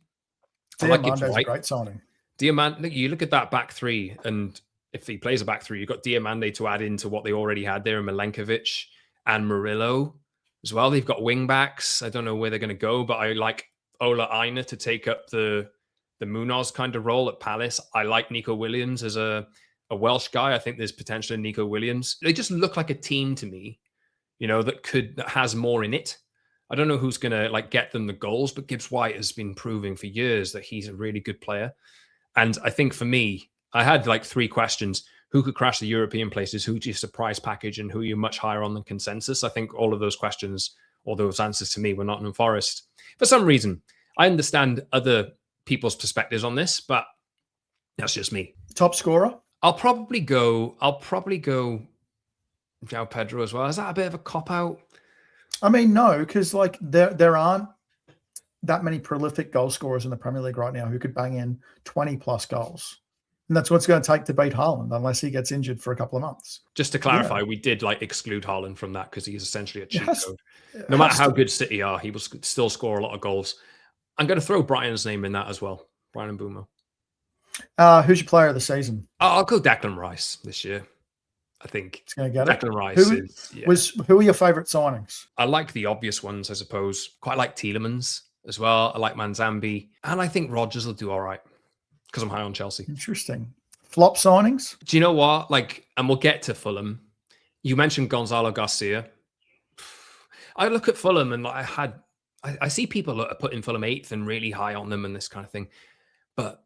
Speaker 1: I like Gibbs
Speaker 2: Diamande's a
Speaker 1: White.
Speaker 2: great signing.
Speaker 1: Diamande, you look at that back three, and if he plays a back three, you've got Diamande to add into what they already had there, and Milenkovic and Murillo as well. They've got wing backs. I don't know where they're going to go, but I like Ola Aina to take up the Munoz kind of role at Palace. I like Nico Williams as a Welsh guy. I think there's potential in Nico Williams. They just look like a team to me, that has more in it. I don't know who's going to get them the goals, but Gibbs White has been proving for years that he's a really good player. And I think for me, I had 3 questions. Who could crash the European places? Who's your surprise package? And who you're much higher on than consensus? I think all of those questions, or those answers to me, were Nottingham Forest. For some reason, I understand other people's perspectives on this, but that's just me.
Speaker 2: Top scorer?
Speaker 1: I'll probably go João Pedro as well. Is that a bit of a cop-out?
Speaker 2: I mean, no, because there aren't that many prolific goal scorers in the Premier League right now who could bang in 20 plus goals. And that's what's going to take to beat Haaland unless he gets injured for a couple of months.
Speaker 1: Just to clarify, we did exclude Haaland from that because he's essentially a cheat code. No matter how good City are, he will still score a lot of goals. I'm going to throw Brian's name in that as well. Brian Mbeumo.
Speaker 2: Who's your player of the season?
Speaker 1: I'll go Declan Rice this year. I think
Speaker 2: it's going to get
Speaker 1: Declan Rice.
Speaker 2: Who are your favourite signings?
Speaker 1: I like the obvious ones, I suppose. Quite like Tielemans as well. I like Manzambi. And I think Rodgers will do all right because I'm high on Chelsea.
Speaker 2: Interesting. Flop signings?
Speaker 1: Do you know what? And we'll get to Fulham. You mentioned Gonzalo Garcia. I look at Fulham and I see people putting Fulham 8th and really high on them and this kind of thing. But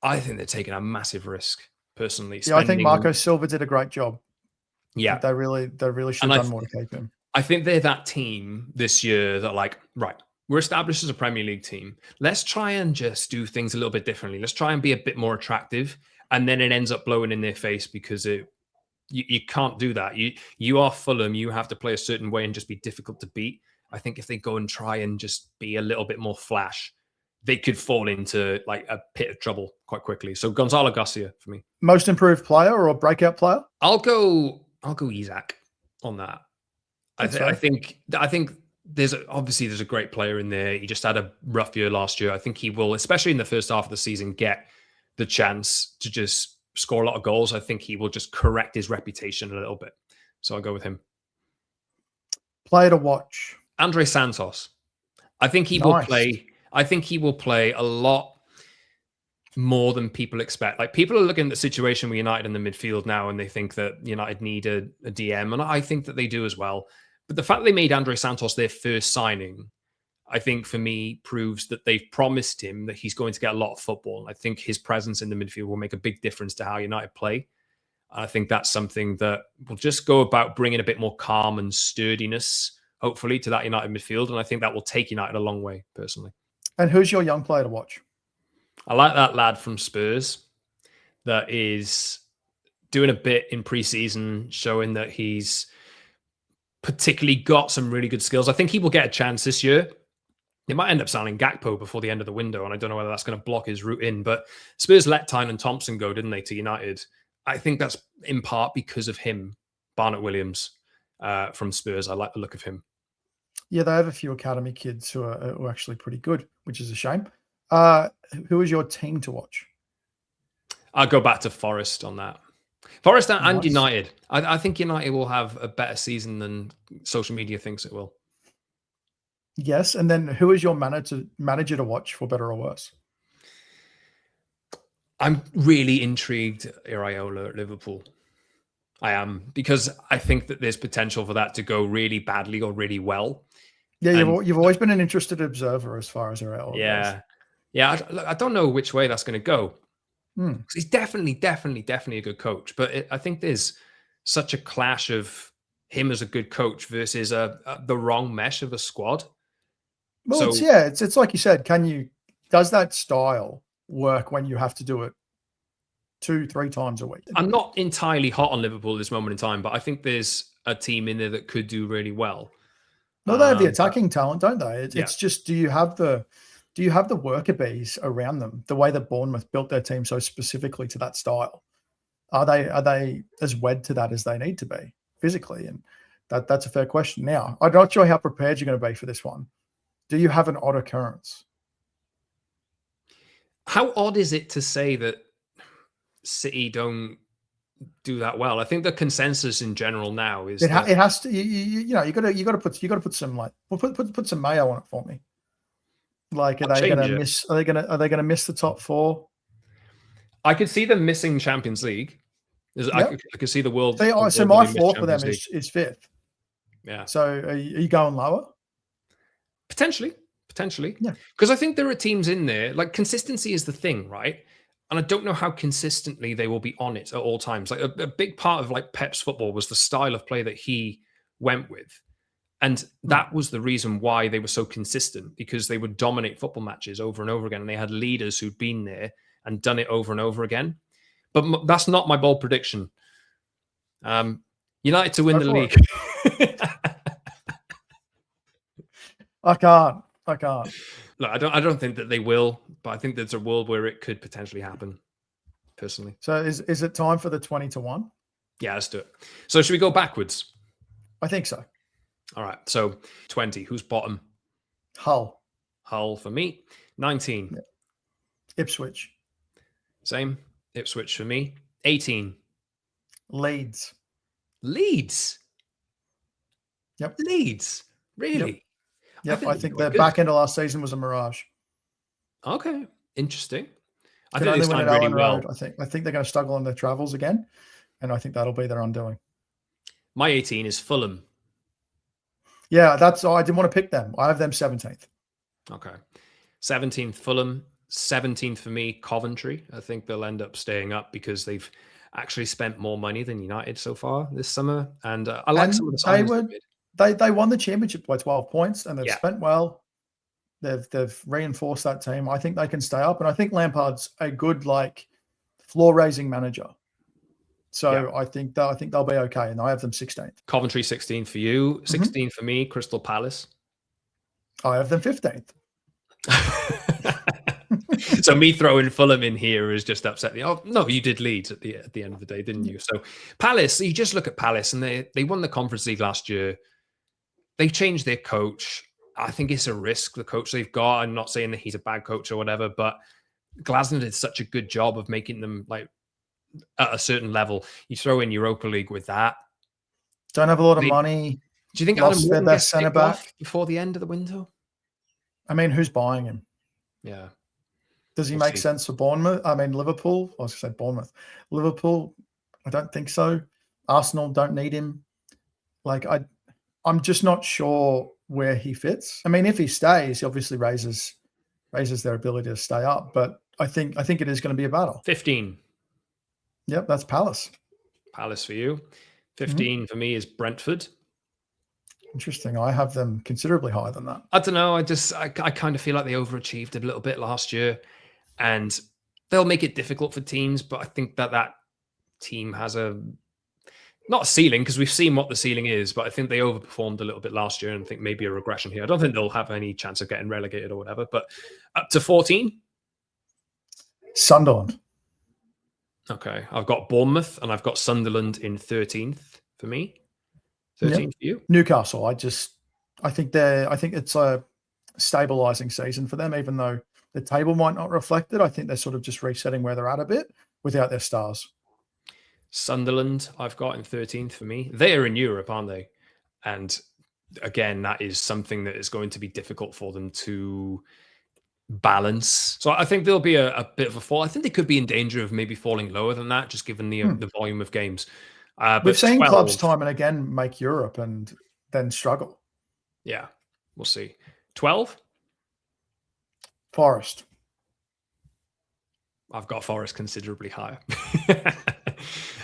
Speaker 1: I think they're taking a massive risk, personally.
Speaker 2: Yeah, I think Marco Silva did a great job.
Speaker 1: Yeah.
Speaker 2: They really should have done more to keep him.
Speaker 1: I think they're that team this year that right, we're established as a Premier League team. Let's try and just do things a little bit differently. Let's try and be a bit more attractive. And then it ends up blowing in their face because you can't do that. You are Fulham. You have to play a certain way and just be difficult to beat. I think if they go and try and just be a little bit more flash, they could fall into a pit of trouble quite quickly. So Gonzalo Garcia for me.
Speaker 2: Most improved player or breakout player?
Speaker 1: I'll go Isak on that. I think there's a great player in there. He just had a rough year last year. I think he will, especially in the first half of the season, get the chance to just score a lot of goals. I think he will just correct his reputation a little bit. So I'll go with him.
Speaker 2: Player to watch.
Speaker 1: Andre Santos. I think he will play. I think he will play a lot more than people expect. People are looking at the situation with United in the midfield now, and they think that United need a DM, and I think that they do as well. But the fact that they made Andre Santos their first signing, I think for me proves that they've promised him that he's going to get a lot of football. I think his presence in the midfield will make a big difference to how United play. I think that's something that will just go about bringing a bit more calm and sturdiness, hopefully, to that United midfield. And I think that will take United a long way, personally.
Speaker 2: And who's your young player to watch?
Speaker 1: I like that lad from Spurs that is doing a bit in pre-season, showing that he's particularly got some really good skills. I think he will get a chance this year. They might end up signing Gakpo before the end of the window, and I don't know whether that's going to block his route in. But Spurs let Tyne and Thompson go, didn't they, to United? I think that's in part because of him, Barnett Williams from Spurs. I like the look of him.
Speaker 2: Yeah, they have a few academy kids who are actually pretty good, which is a shame. Who is your team to watch?
Speaker 1: I'll go back to Forest on that. Forest and United. I think United will have a better season than social media thinks it will.
Speaker 2: Yes, and then who is your manager to watch, for better or worse?
Speaker 1: I'm really intrigued Iraola at Liverpool. I am, because I think that there's potential for that to go really badly or really well.
Speaker 2: Yeah, you've always been an interested observer as far as Iraola goes.
Speaker 1: Yeah. I don't know which way that's going to go. He's definitely a good coach, but I think there's such a clash of him as a good coach versus the wrong mesh of a squad.
Speaker 2: Well, it's like you said. Does that style work when you have to do it 2-3 times a week? I'm
Speaker 1: not entirely hot on Liverpool at this moment in time, but I think there's a team in there that could do really well.
Speaker 2: No, they have the attacking talent, don't they? It's just, do you have the do you have the worker bees around them? The way that Bournemouth built their team so specifically to that style, are they as wed to that as they need to be physically? And that's a fair question. Now, I'm not sure how prepared you're going to be for this one. Do you have an odd occurrence?
Speaker 1: How odd is it to say that City don't do that well? I think the consensus in general now is
Speaker 2: it has to. You got to put some put some mayo on it for me. Like, are they going to miss? Are they going to miss the top four?
Speaker 1: I could see them missing Champions League. Yep. I could see the world.
Speaker 2: So my fourth for them is fifth.
Speaker 1: Yeah.
Speaker 2: So are you going lower?
Speaker 1: Potentially.
Speaker 2: Yeah.
Speaker 1: Because I think there are teams in there. Like, consistency is the thing, right? And I don't know how consistently they will be on it at all times. Like, a big part of like Pep's football was the style of play that he went with. And that was the reason why they were so consistent, because they would dominate football matches over and over again. And they had leaders who'd been there and done it over and over again. But that's not my bold prediction. United to win the league.
Speaker 2: I can't.
Speaker 1: Look, I don't think that they will, but I think there's a world where it could potentially happen, personally.
Speaker 2: So is it time for the 20-1?
Speaker 1: Yeah, let's do it. So should we go backwards?
Speaker 2: I think so.
Speaker 1: All right. So 20. Who's bottom?
Speaker 2: Hull
Speaker 1: for me. 19.
Speaker 2: Yeah. Ipswich.
Speaker 1: Same. Ipswich for me. 18.
Speaker 2: Leeds.
Speaker 1: Yep. Leeds. Really?
Speaker 2: Yep. I think the back end of last season was a mirage.
Speaker 1: Okay. Interesting. I
Speaker 2: think
Speaker 1: they started really well.
Speaker 2: I think they're going to struggle on their travels again, and I think that'll be their undoing.
Speaker 1: My 18 is Fulham.
Speaker 2: Yeah, I didn't want to pick them. I have them 17th.
Speaker 1: Okay. 17th, Fulham. 17th for me, Coventry. I think they'll end up staying up because they've actually spent more money than United so far this summer. And I like some of the signings
Speaker 2: they won the championship by 12 points, and they've spent well. They've reinforced that team. I think they can stay up, and I think Lampard's a good floor-raising manager. So I think they'll be okay, and I have them 16th.
Speaker 1: Coventry 16th for you, 16th for me. Crystal Palace.
Speaker 2: I have them 15th.
Speaker 1: So me throwing Fulham in here is just upset me. Oh no, you did Leeds at the end of the day, didn't you? So Palace, you just look at Palace, and they won the Conference League last year. They changed their coach. I think it's a risk, the coach they've got. I'm not saying that he's a bad coach or whatever, but Glasner did such a good job of making them at a certain level. You throw in Europa League with that.
Speaker 2: Don't have a lot of money.
Speaker 1: Do you think Adam Morgan gets centre back before the end of the window?
Speaker 2: I mean, who's buying him?
Speaker 1: Yeah.
Speaker 2: Does he make sense for Bournemouth? I mean, Liverpool. I was going to say Bournemouth. Liverpool, I don't think so. Arsenal don't need him. I'm just not sure where he fits. I mean, if he stays, he obviously raises their ability to stay up. But I think it is going to be a battle.
Speaker 1: 15.
Speaker 2: Yep, that's Palace.
Speaker 1: Palace for you. 15 for me is Brentford.
Speaker 2: Interesting. I have them considerably higher than that.
Speaker 1: I don't know. I kind of feel like they overachieved a little bit last year, and they'll make it difficult for teams. But I think that team has not a ceiling, because we've seen what the ceiling is, but I think they overperformed a little bit last year, and I think maybe a regression here. I don't think they'll have any chance of getting relegated or whatever, but up to 14.
Speaker 2: Sunderland.
Speaker 1: Okay. I've got Bournemouth and I've got Sunderland in 13th for me. 13th for you.
Speaker 2: Newcastle. I think it's a stabilizing season for them, even though the table might not reflect it. I think they're sort of just resetting where they're at a bit without their stars.
Speaker 1: Sunderland, I've got in 13th for me. They are in Europe, aren't they? And again, that is something that is going to be difficult for them to balance. So I think there'll be a bit of a fall. I think they could be in danger of maybe falling lower than that, just given the volume of games.
Speaker 2: We've seen clubs time and again make Europe and then struggle.
Speaker 1: Yeah, we'll see. 12?
Speaker 2: Forest.
Speaker 1: I've got Forest considerably higher.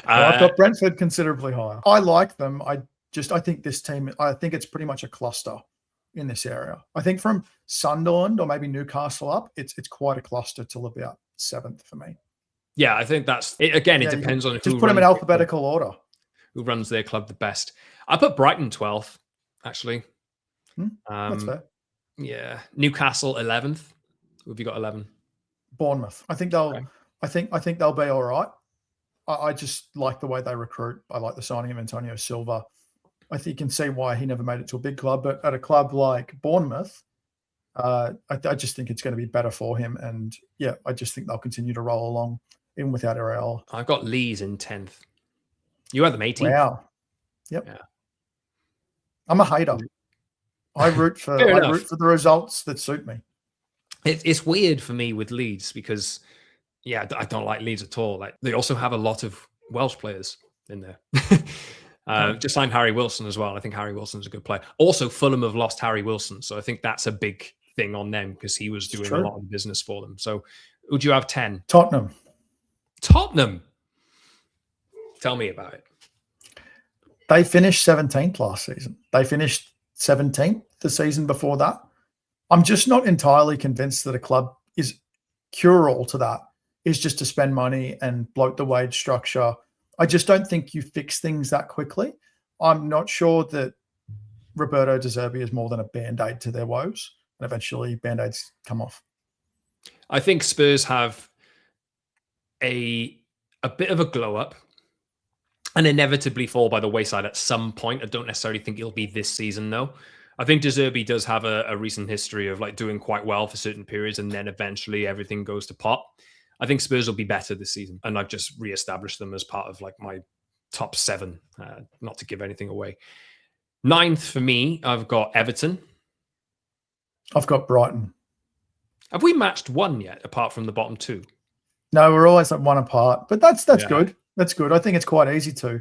Speaker 2: I've got Brentford considerably higher. I like them. I think this team, I think it's pretty much a cluster in this area. I think from Sunderland or maybe Newcastle up, it's quite a cluster till about 7th for me.
Speaker 1: Yeah, I think that's it. Again, it depends on who.
Speaker 2: Just put them in alphabetical order.
Speaker 1: Who runs their club the best? I put Brighton 12th, actually.
Speaker 2: That's fair.
Speaker 1: Yeah, Newcastle 11th. Who have you got 11?
Speaker 2: Bournemouth. I think they'll be all right. I just like the way they recruit. I like the signing of Antonio Silva. I think you can see why he never made it to a big club, but at a club like Bournemouth, I just think it's going to be better for him. And yeah, I just think they'll continue to roll along even without Areola.
Speaker 1: I've got Leeds in 10th. You had them 18th.
Speaker 2: Wow. Yep.
Speaker 1: Yeah.
Speaker 2: I'm a hater. I root for the results that suit me.
Speaker 1: It's weird for me with Leeds because, yeah, I don't like Leeds at all. Like, they also have a lot of Welsh players in there. Just signed Harry Wilson as well. I think Harry Wilson's a good player. Also, Fulham have lost Harry Wilson, so I think that's a big thing on them because he was doing a lot of business for them. So, would you have 10?
Speaker 2: Tottenham.
Speaker 1: Tell me about it.
Speaker 2: They finished 17th last season. They finished 17th the season before that. I'm just not entirely convinced that a club is cure-all to that, is just to spend money and bloat the wage structure. I just don't think you fix things that quickly. I'm not sure that Roberto De Zerbi is more than a Band-Aid to their woes, and eventually Band-Aids come off.
Speaker 1: I think Spurs have a bit of a glow-up and inevitably fall by the wayside at some point. I don't necessarily think it'll be this season, though. I think De Zerbi does have a recent history of like doing quite well for certain periods, and then eventually everything goes to pot. I think Spurs will be better this season, and I've just re-established them as part of like my top 7, not to give anything away. 9th for me, I've got Everton.
Speaker 2: I've got Brighton.
Speaker 1: Have we matched one yet, apart from the bottom 2?
Speaker 2: No, we're always like one apart, but that's good. That's good. I think it's quite easy to.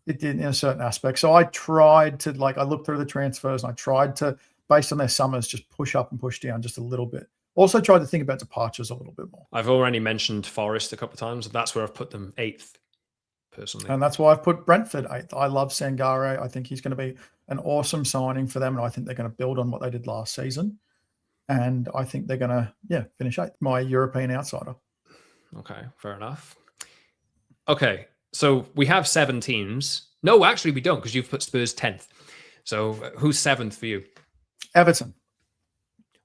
Speaker 2: It did in a certain aspect. So I tried to I looked through the transfers and I tried to, based on their summers, just push up and push down just a little bit. Also tried to think about departures a little bit more.
Speaker 1: I've already mentioned Forest a couple of times. That's where I've put them 8th, personally.
Speaker 2: And that's why I've put Brentford 8th. I love Sangare. I think he's going to be an awesome signing for them. And I think they're going to build on what they did last season. And I think they're going to, finish 8th. My European outsider.
Speaker 1: Okay, fair enough. Okay, so we have 7 teams. No, actually we don't, because you've put Spurs 10th. So who's 7th for you?
Speaker 2: Everton.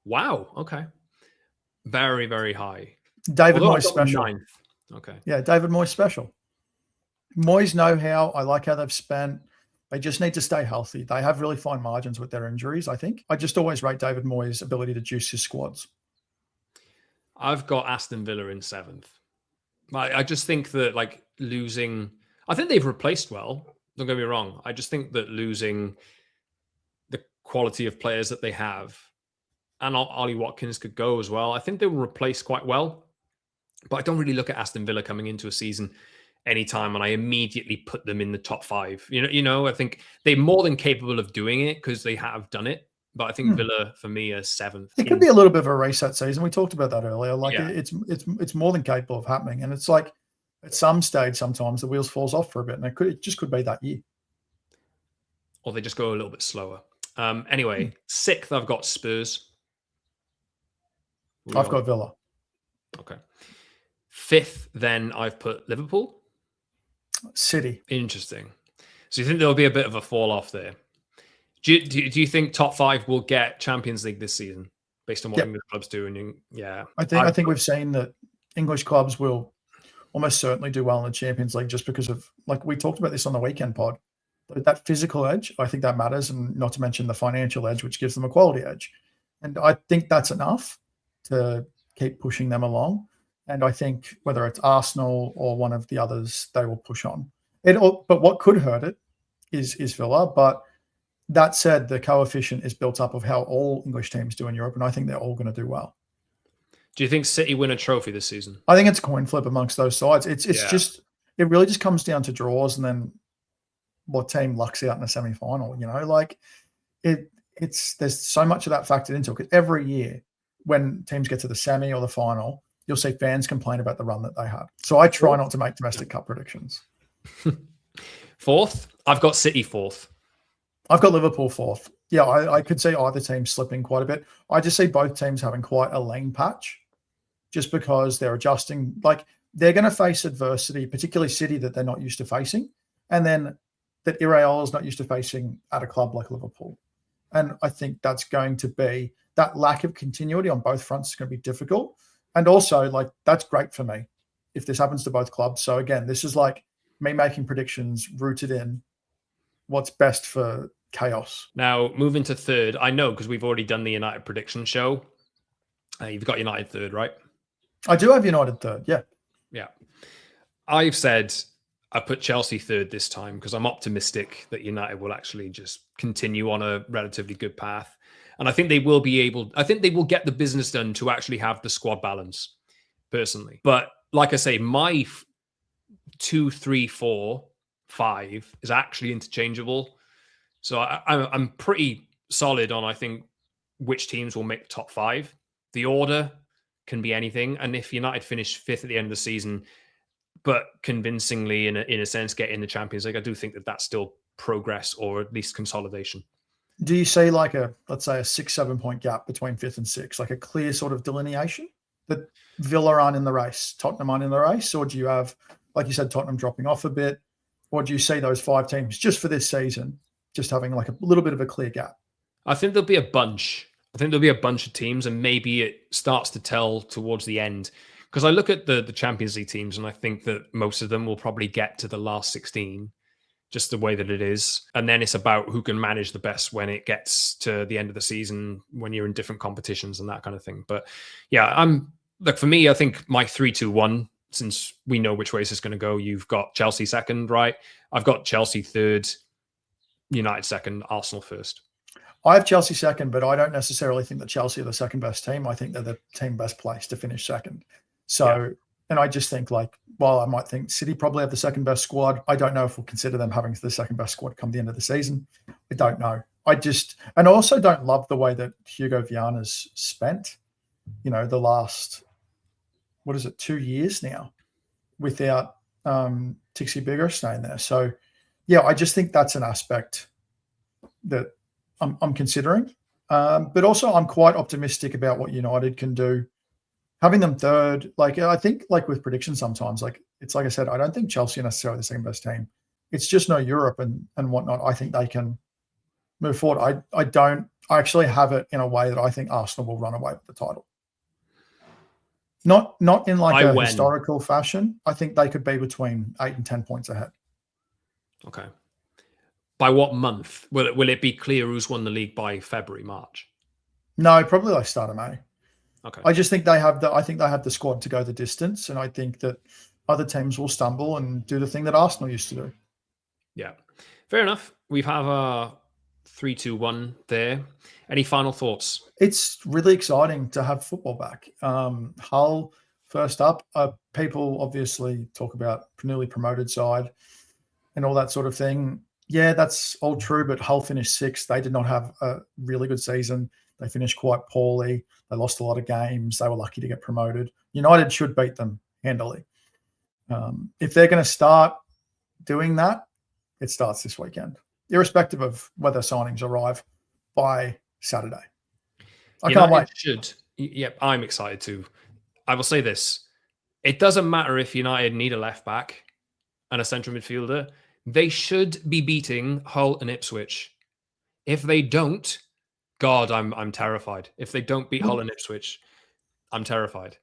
Speaker 1: Wow, okay. Very, very high.
Speaker 2: David Moyes special.
Speaker 1: 9th. Okay.
Speaker 2: Yeah, David Moyes special. Moyes know-how. I like how they've spent. They just need to stay healthy. They have really fine margins with their injuries, I think. I just always rate David Moyes' ability to juice his squads.
Speaker 1: I've got Aston Villa in 7th. I just think that losing, I think they've replaced well. Don't get me wrong. I just think that losing the quality of players that they have, and Ollie Watkins could go as well. I think they will replace quite well. But I don't really look at Aston Villa coming into a season anytime, and I immediately put them in the top 5. I think they're more than capable of doing it because they have done it. But I think Villa, for me, are 7th.
Speaker 2: It could be a little bit of a reset season. We talked about that earlier. It's more than capable of happening. And it's like at some stage, sometimes the wheels falls off for a bit. And it just could be that year.
Speaker 1: Or they just go a little bit slower. Anyway, 6th, I've got Spurs.
Speaker 2: I've got Villa.
Speaker 1: Okay. 5th, then I've put Liverpool.
Speaker 2: City.
Speaker 1: Interesting. So you think there'll be a bit of a fall off there? Do you think top 5 will get Champions League this season based on what English clubs do? And
Speaker 2: I think we've seen that English clubs will almost certainly do well in the Champions League just because of, we talked about this on the weekend pod, that physical edge. I think that matters, and not to mention the financial edge, which gives them a quality edge. And I think that's enough to keep pushing them along. And I think whether it's Arsenal or one of the others, they will push on. But what could hurt it is Villa. But that said, the coefficient is built up of how all English teams do in Europe, and I think they're all going to do well.
Speaker 1: Do you think City win a trophy this season?
Speaker 2: I think it's a coin flip amongst those sides. It really just comes down to draws and then what team lucks out in the semi-final. There's so much of that factored into it, because every year when teams get to the semi or the final, you'll see fans complain about the run that they had. So I try not to make domestic cup predictions.
Speaker 1: 4th, I've got City 4th.
Speaker 2: I've got Liverpool 4th. Yeah, I could see either team slipping quite a bit. I just see both teams having quite a lean patch just because they're adjusting. They're going to face adversity, particularly City, that they're not used to facing. And then that Iraola's not used to facing at a club like Liverpool. And I think that's going to be, that lack of continuity on both fronts is going to be difficult. And also, like, that's great for me if this happens to both clubs. So again, this is like me making predictions rooted in what's best for chaos.
Speaker 1: Now, moving to third, I know because we've already done the United prediction show. You've got United third, right?
Speaker 2: I do have United third, yeah.
Speaker 1: Yeah. I've said I put Chelsea third this time because I'm optimistic that United will actually just continue on a relatively good path. And I think they will get the business done to actually have the squad balance, personally. But like I say, my 2, 3, 4, 5 is actually interchangeable. So I'm pretty solid on, I think, which teams will make the top 5. The order can be anything. And if United finish 5th at the end of the season, but convincingly, in a sense, get in the Champions League, I do think that that's still progress, or at least consolidation.
Speaker 2: Do you see like let's say a 6-7 point gap between 5th and 6th, like a clear sort of delineation that Villa aren't in the race, Tottenham aren't in the race? Or do you have, like you said, Tottenham dropping off a bit? Or do you see those 5 teams just for this season, just having like a little bit of a clear gap?
Speaker 1: I think there'll be a bunch. I think there'll be a bunch of teams, and maybe it starts to tell towards the end. Because I look at the Champions League teams, and I think that most of them will probably get to the last 16, just the way that it is. And then it's about who can manage the best when it gets to the end of the season, when you're in different competitions and that kind of thing. But yeah, for me, I think my 3-2-1, since we know which way this is going to go, you've got Chelsea second, right? I've got Chelsea third, United second, Arsenal first.
Speaker 2: I have Chelsea second, but I don't necessarily think that Chelsea are the second best team. I think they're the team best placed to finish second. So, and I just think, like, while I might think City probably have the second best squad, I don't know if we'll consider them having the second best squad come the end of the season. I don't know. And I also don't love the way that Hugo Viana's spent, the last, 2 years now without Tixi Bigger staying there. So, yeah, I just think that's an aspect that I'm considering. But also I'm quite optimistic about what United can do. Having them third, like, I think, like with predictions sometimes, like, it's like I said, I don't think Chelsea are necessarily the second best team. It's just no Europe and whatnot. I think they can move forward. I actually have it in a way that I think Arsenal will run away with the title. Not in like a historical fashion. I think they could be between 8 and 10 points ahead.
Speaker 1: Okay. By what month? Will it be clear who's won the league by February, March?
Speaker 2: No, probably like start of May.
Speaker 1: Okay.
Speaker 2: I just think they have the squad to go the distance, and I think that other teams will stumble and do the thing that Arsenal used to do.
Speaker 1: Yeah, fair enough. We have a 3-2-1 there. Any final thoughts?
Speaker 2: It's really exciting to have football back. Hull first up. People obviously talk about newly promoted side and all that sort of thing. Yeah, that's all true, but Hull finished 6th. They did not have a really good season. They finished quite poorly. They lost a lot of games. They were lucky to get promoted. United should beat them handily. If they're going to start doing that, it starts this weekend, irrespective of whether signings arrive by Saturday. I can't wait.
Speaker 1: Yep, I'm excited too. I will say this. It doesn't matter if United need a left back and a central midfielder. They should be beating Hull and Ipswich. If they don't, God, I'm terrified. If they don't beat Hull and Ipswich, I'm terrified.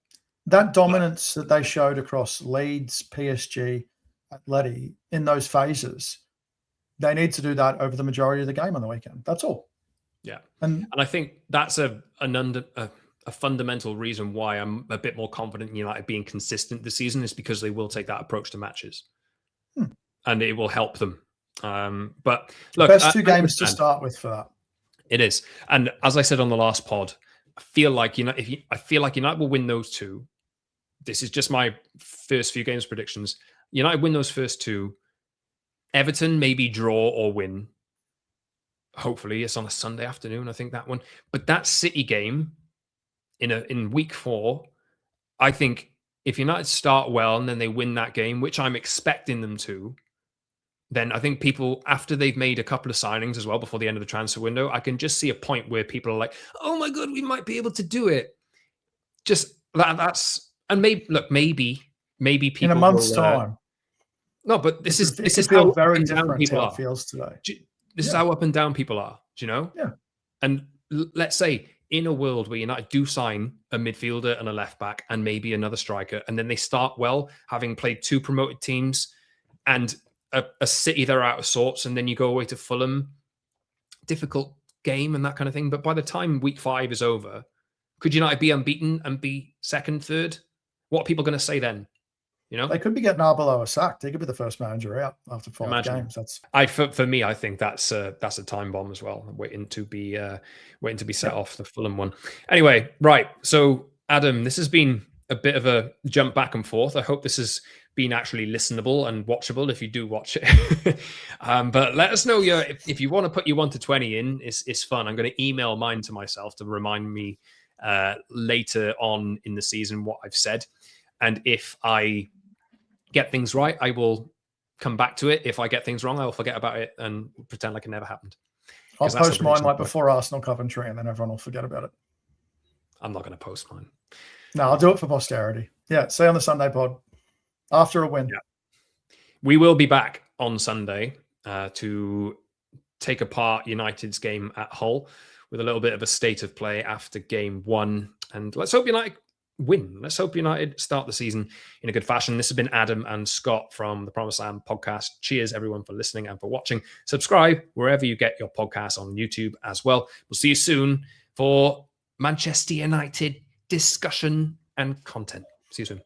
Speaker 2: That dominance that they showed across Leeds, PSG, Atleti in those phases, they need to do that over the majority of the game on the weekend. That's all.
Speaker 1: Yeah. And I think that's a fundamental reason why I'm a bit more confident in United being consistent this season, is because they will take that approach to matches. And it will help them. But look,
Speaker 2: best 2 games to start with for that.
Speaker 1: It is. And as I said on the last pod, I feel like United will win those 2. This is just my first few games predictions. United win those first 2. Everton maybe draw or win. Hopefully it's on a Sunday afternoon, I think, that one. But that City game in week 4, I think if United start well and then they win that game, which I'm expecting them to, then I think people, after they've made a couple of signings as well before the end of the transfer window, I can just see a point where people are like, oh my God, we might be able to do it. Just that's, and maybe people
Speaker 2: in a month's time.
Speaker 1: No, but this is
Speaker 2: how
Speaker 1: very
Speaker 2: different
Speaker 1: people
Speaker 2: how
Speaker 1: are.
Speaker 2: it feels today.
Speaker 1: This is how up and down people are. Do you know?
Speaker 2: Yeah.
Speaker 1: And let's say in a world where United do sign a midfielder and a left back and maybe another striker, and then they start well, having played 2 promoted teams and a City that are out of sorts, and then you go away to Fulham, difficult game and that kind of thing. But by the time week 5 is over, could United be unbeaten and be second, third? What are people going to say then? You know,
Speaker 2: they could be getting Arbeloa sacked. They could be the first manager out after 5 games. That's
Speaker 1: for me. I think that's a time bomb as well. Waiting to be set off, the Fulham one. Anyway, right. So Adam, this has been a bit of a jump back and forth. I hope this has been actually listenable and watchable if you do watch it. But let us know if you want to put your 1 to 20 in. It's fun. I'm going to email mine to myself to remind me later on in the season what I've said, and if I get things right, I will come back to it. If I get things wrong, I will forget about it and pretend like it never happened.
Speaker 2: I'll post mine like before Arsenal Coventry, and then everyone will forget about it.
Speaker 1: I'm not going to post mine.
Speaker 2: No, I'll do it for posterity. Yeah, see you on the Sunday pod after a win.
Speaker 1: Yeah. We will be back on Sunday to take apart United's game at Hull with a little bit of a state of play after game 1. And let's hope United win. Let's hope United start the season in a good fashion. This has been Adam and Scott from the Promised Land podcast. Cheers, everyone, for listening and for watching. Subscribe wherever you get your podcasts, on YouTube as well. We'll see you soon for Manchester United discussion and content. See you soon.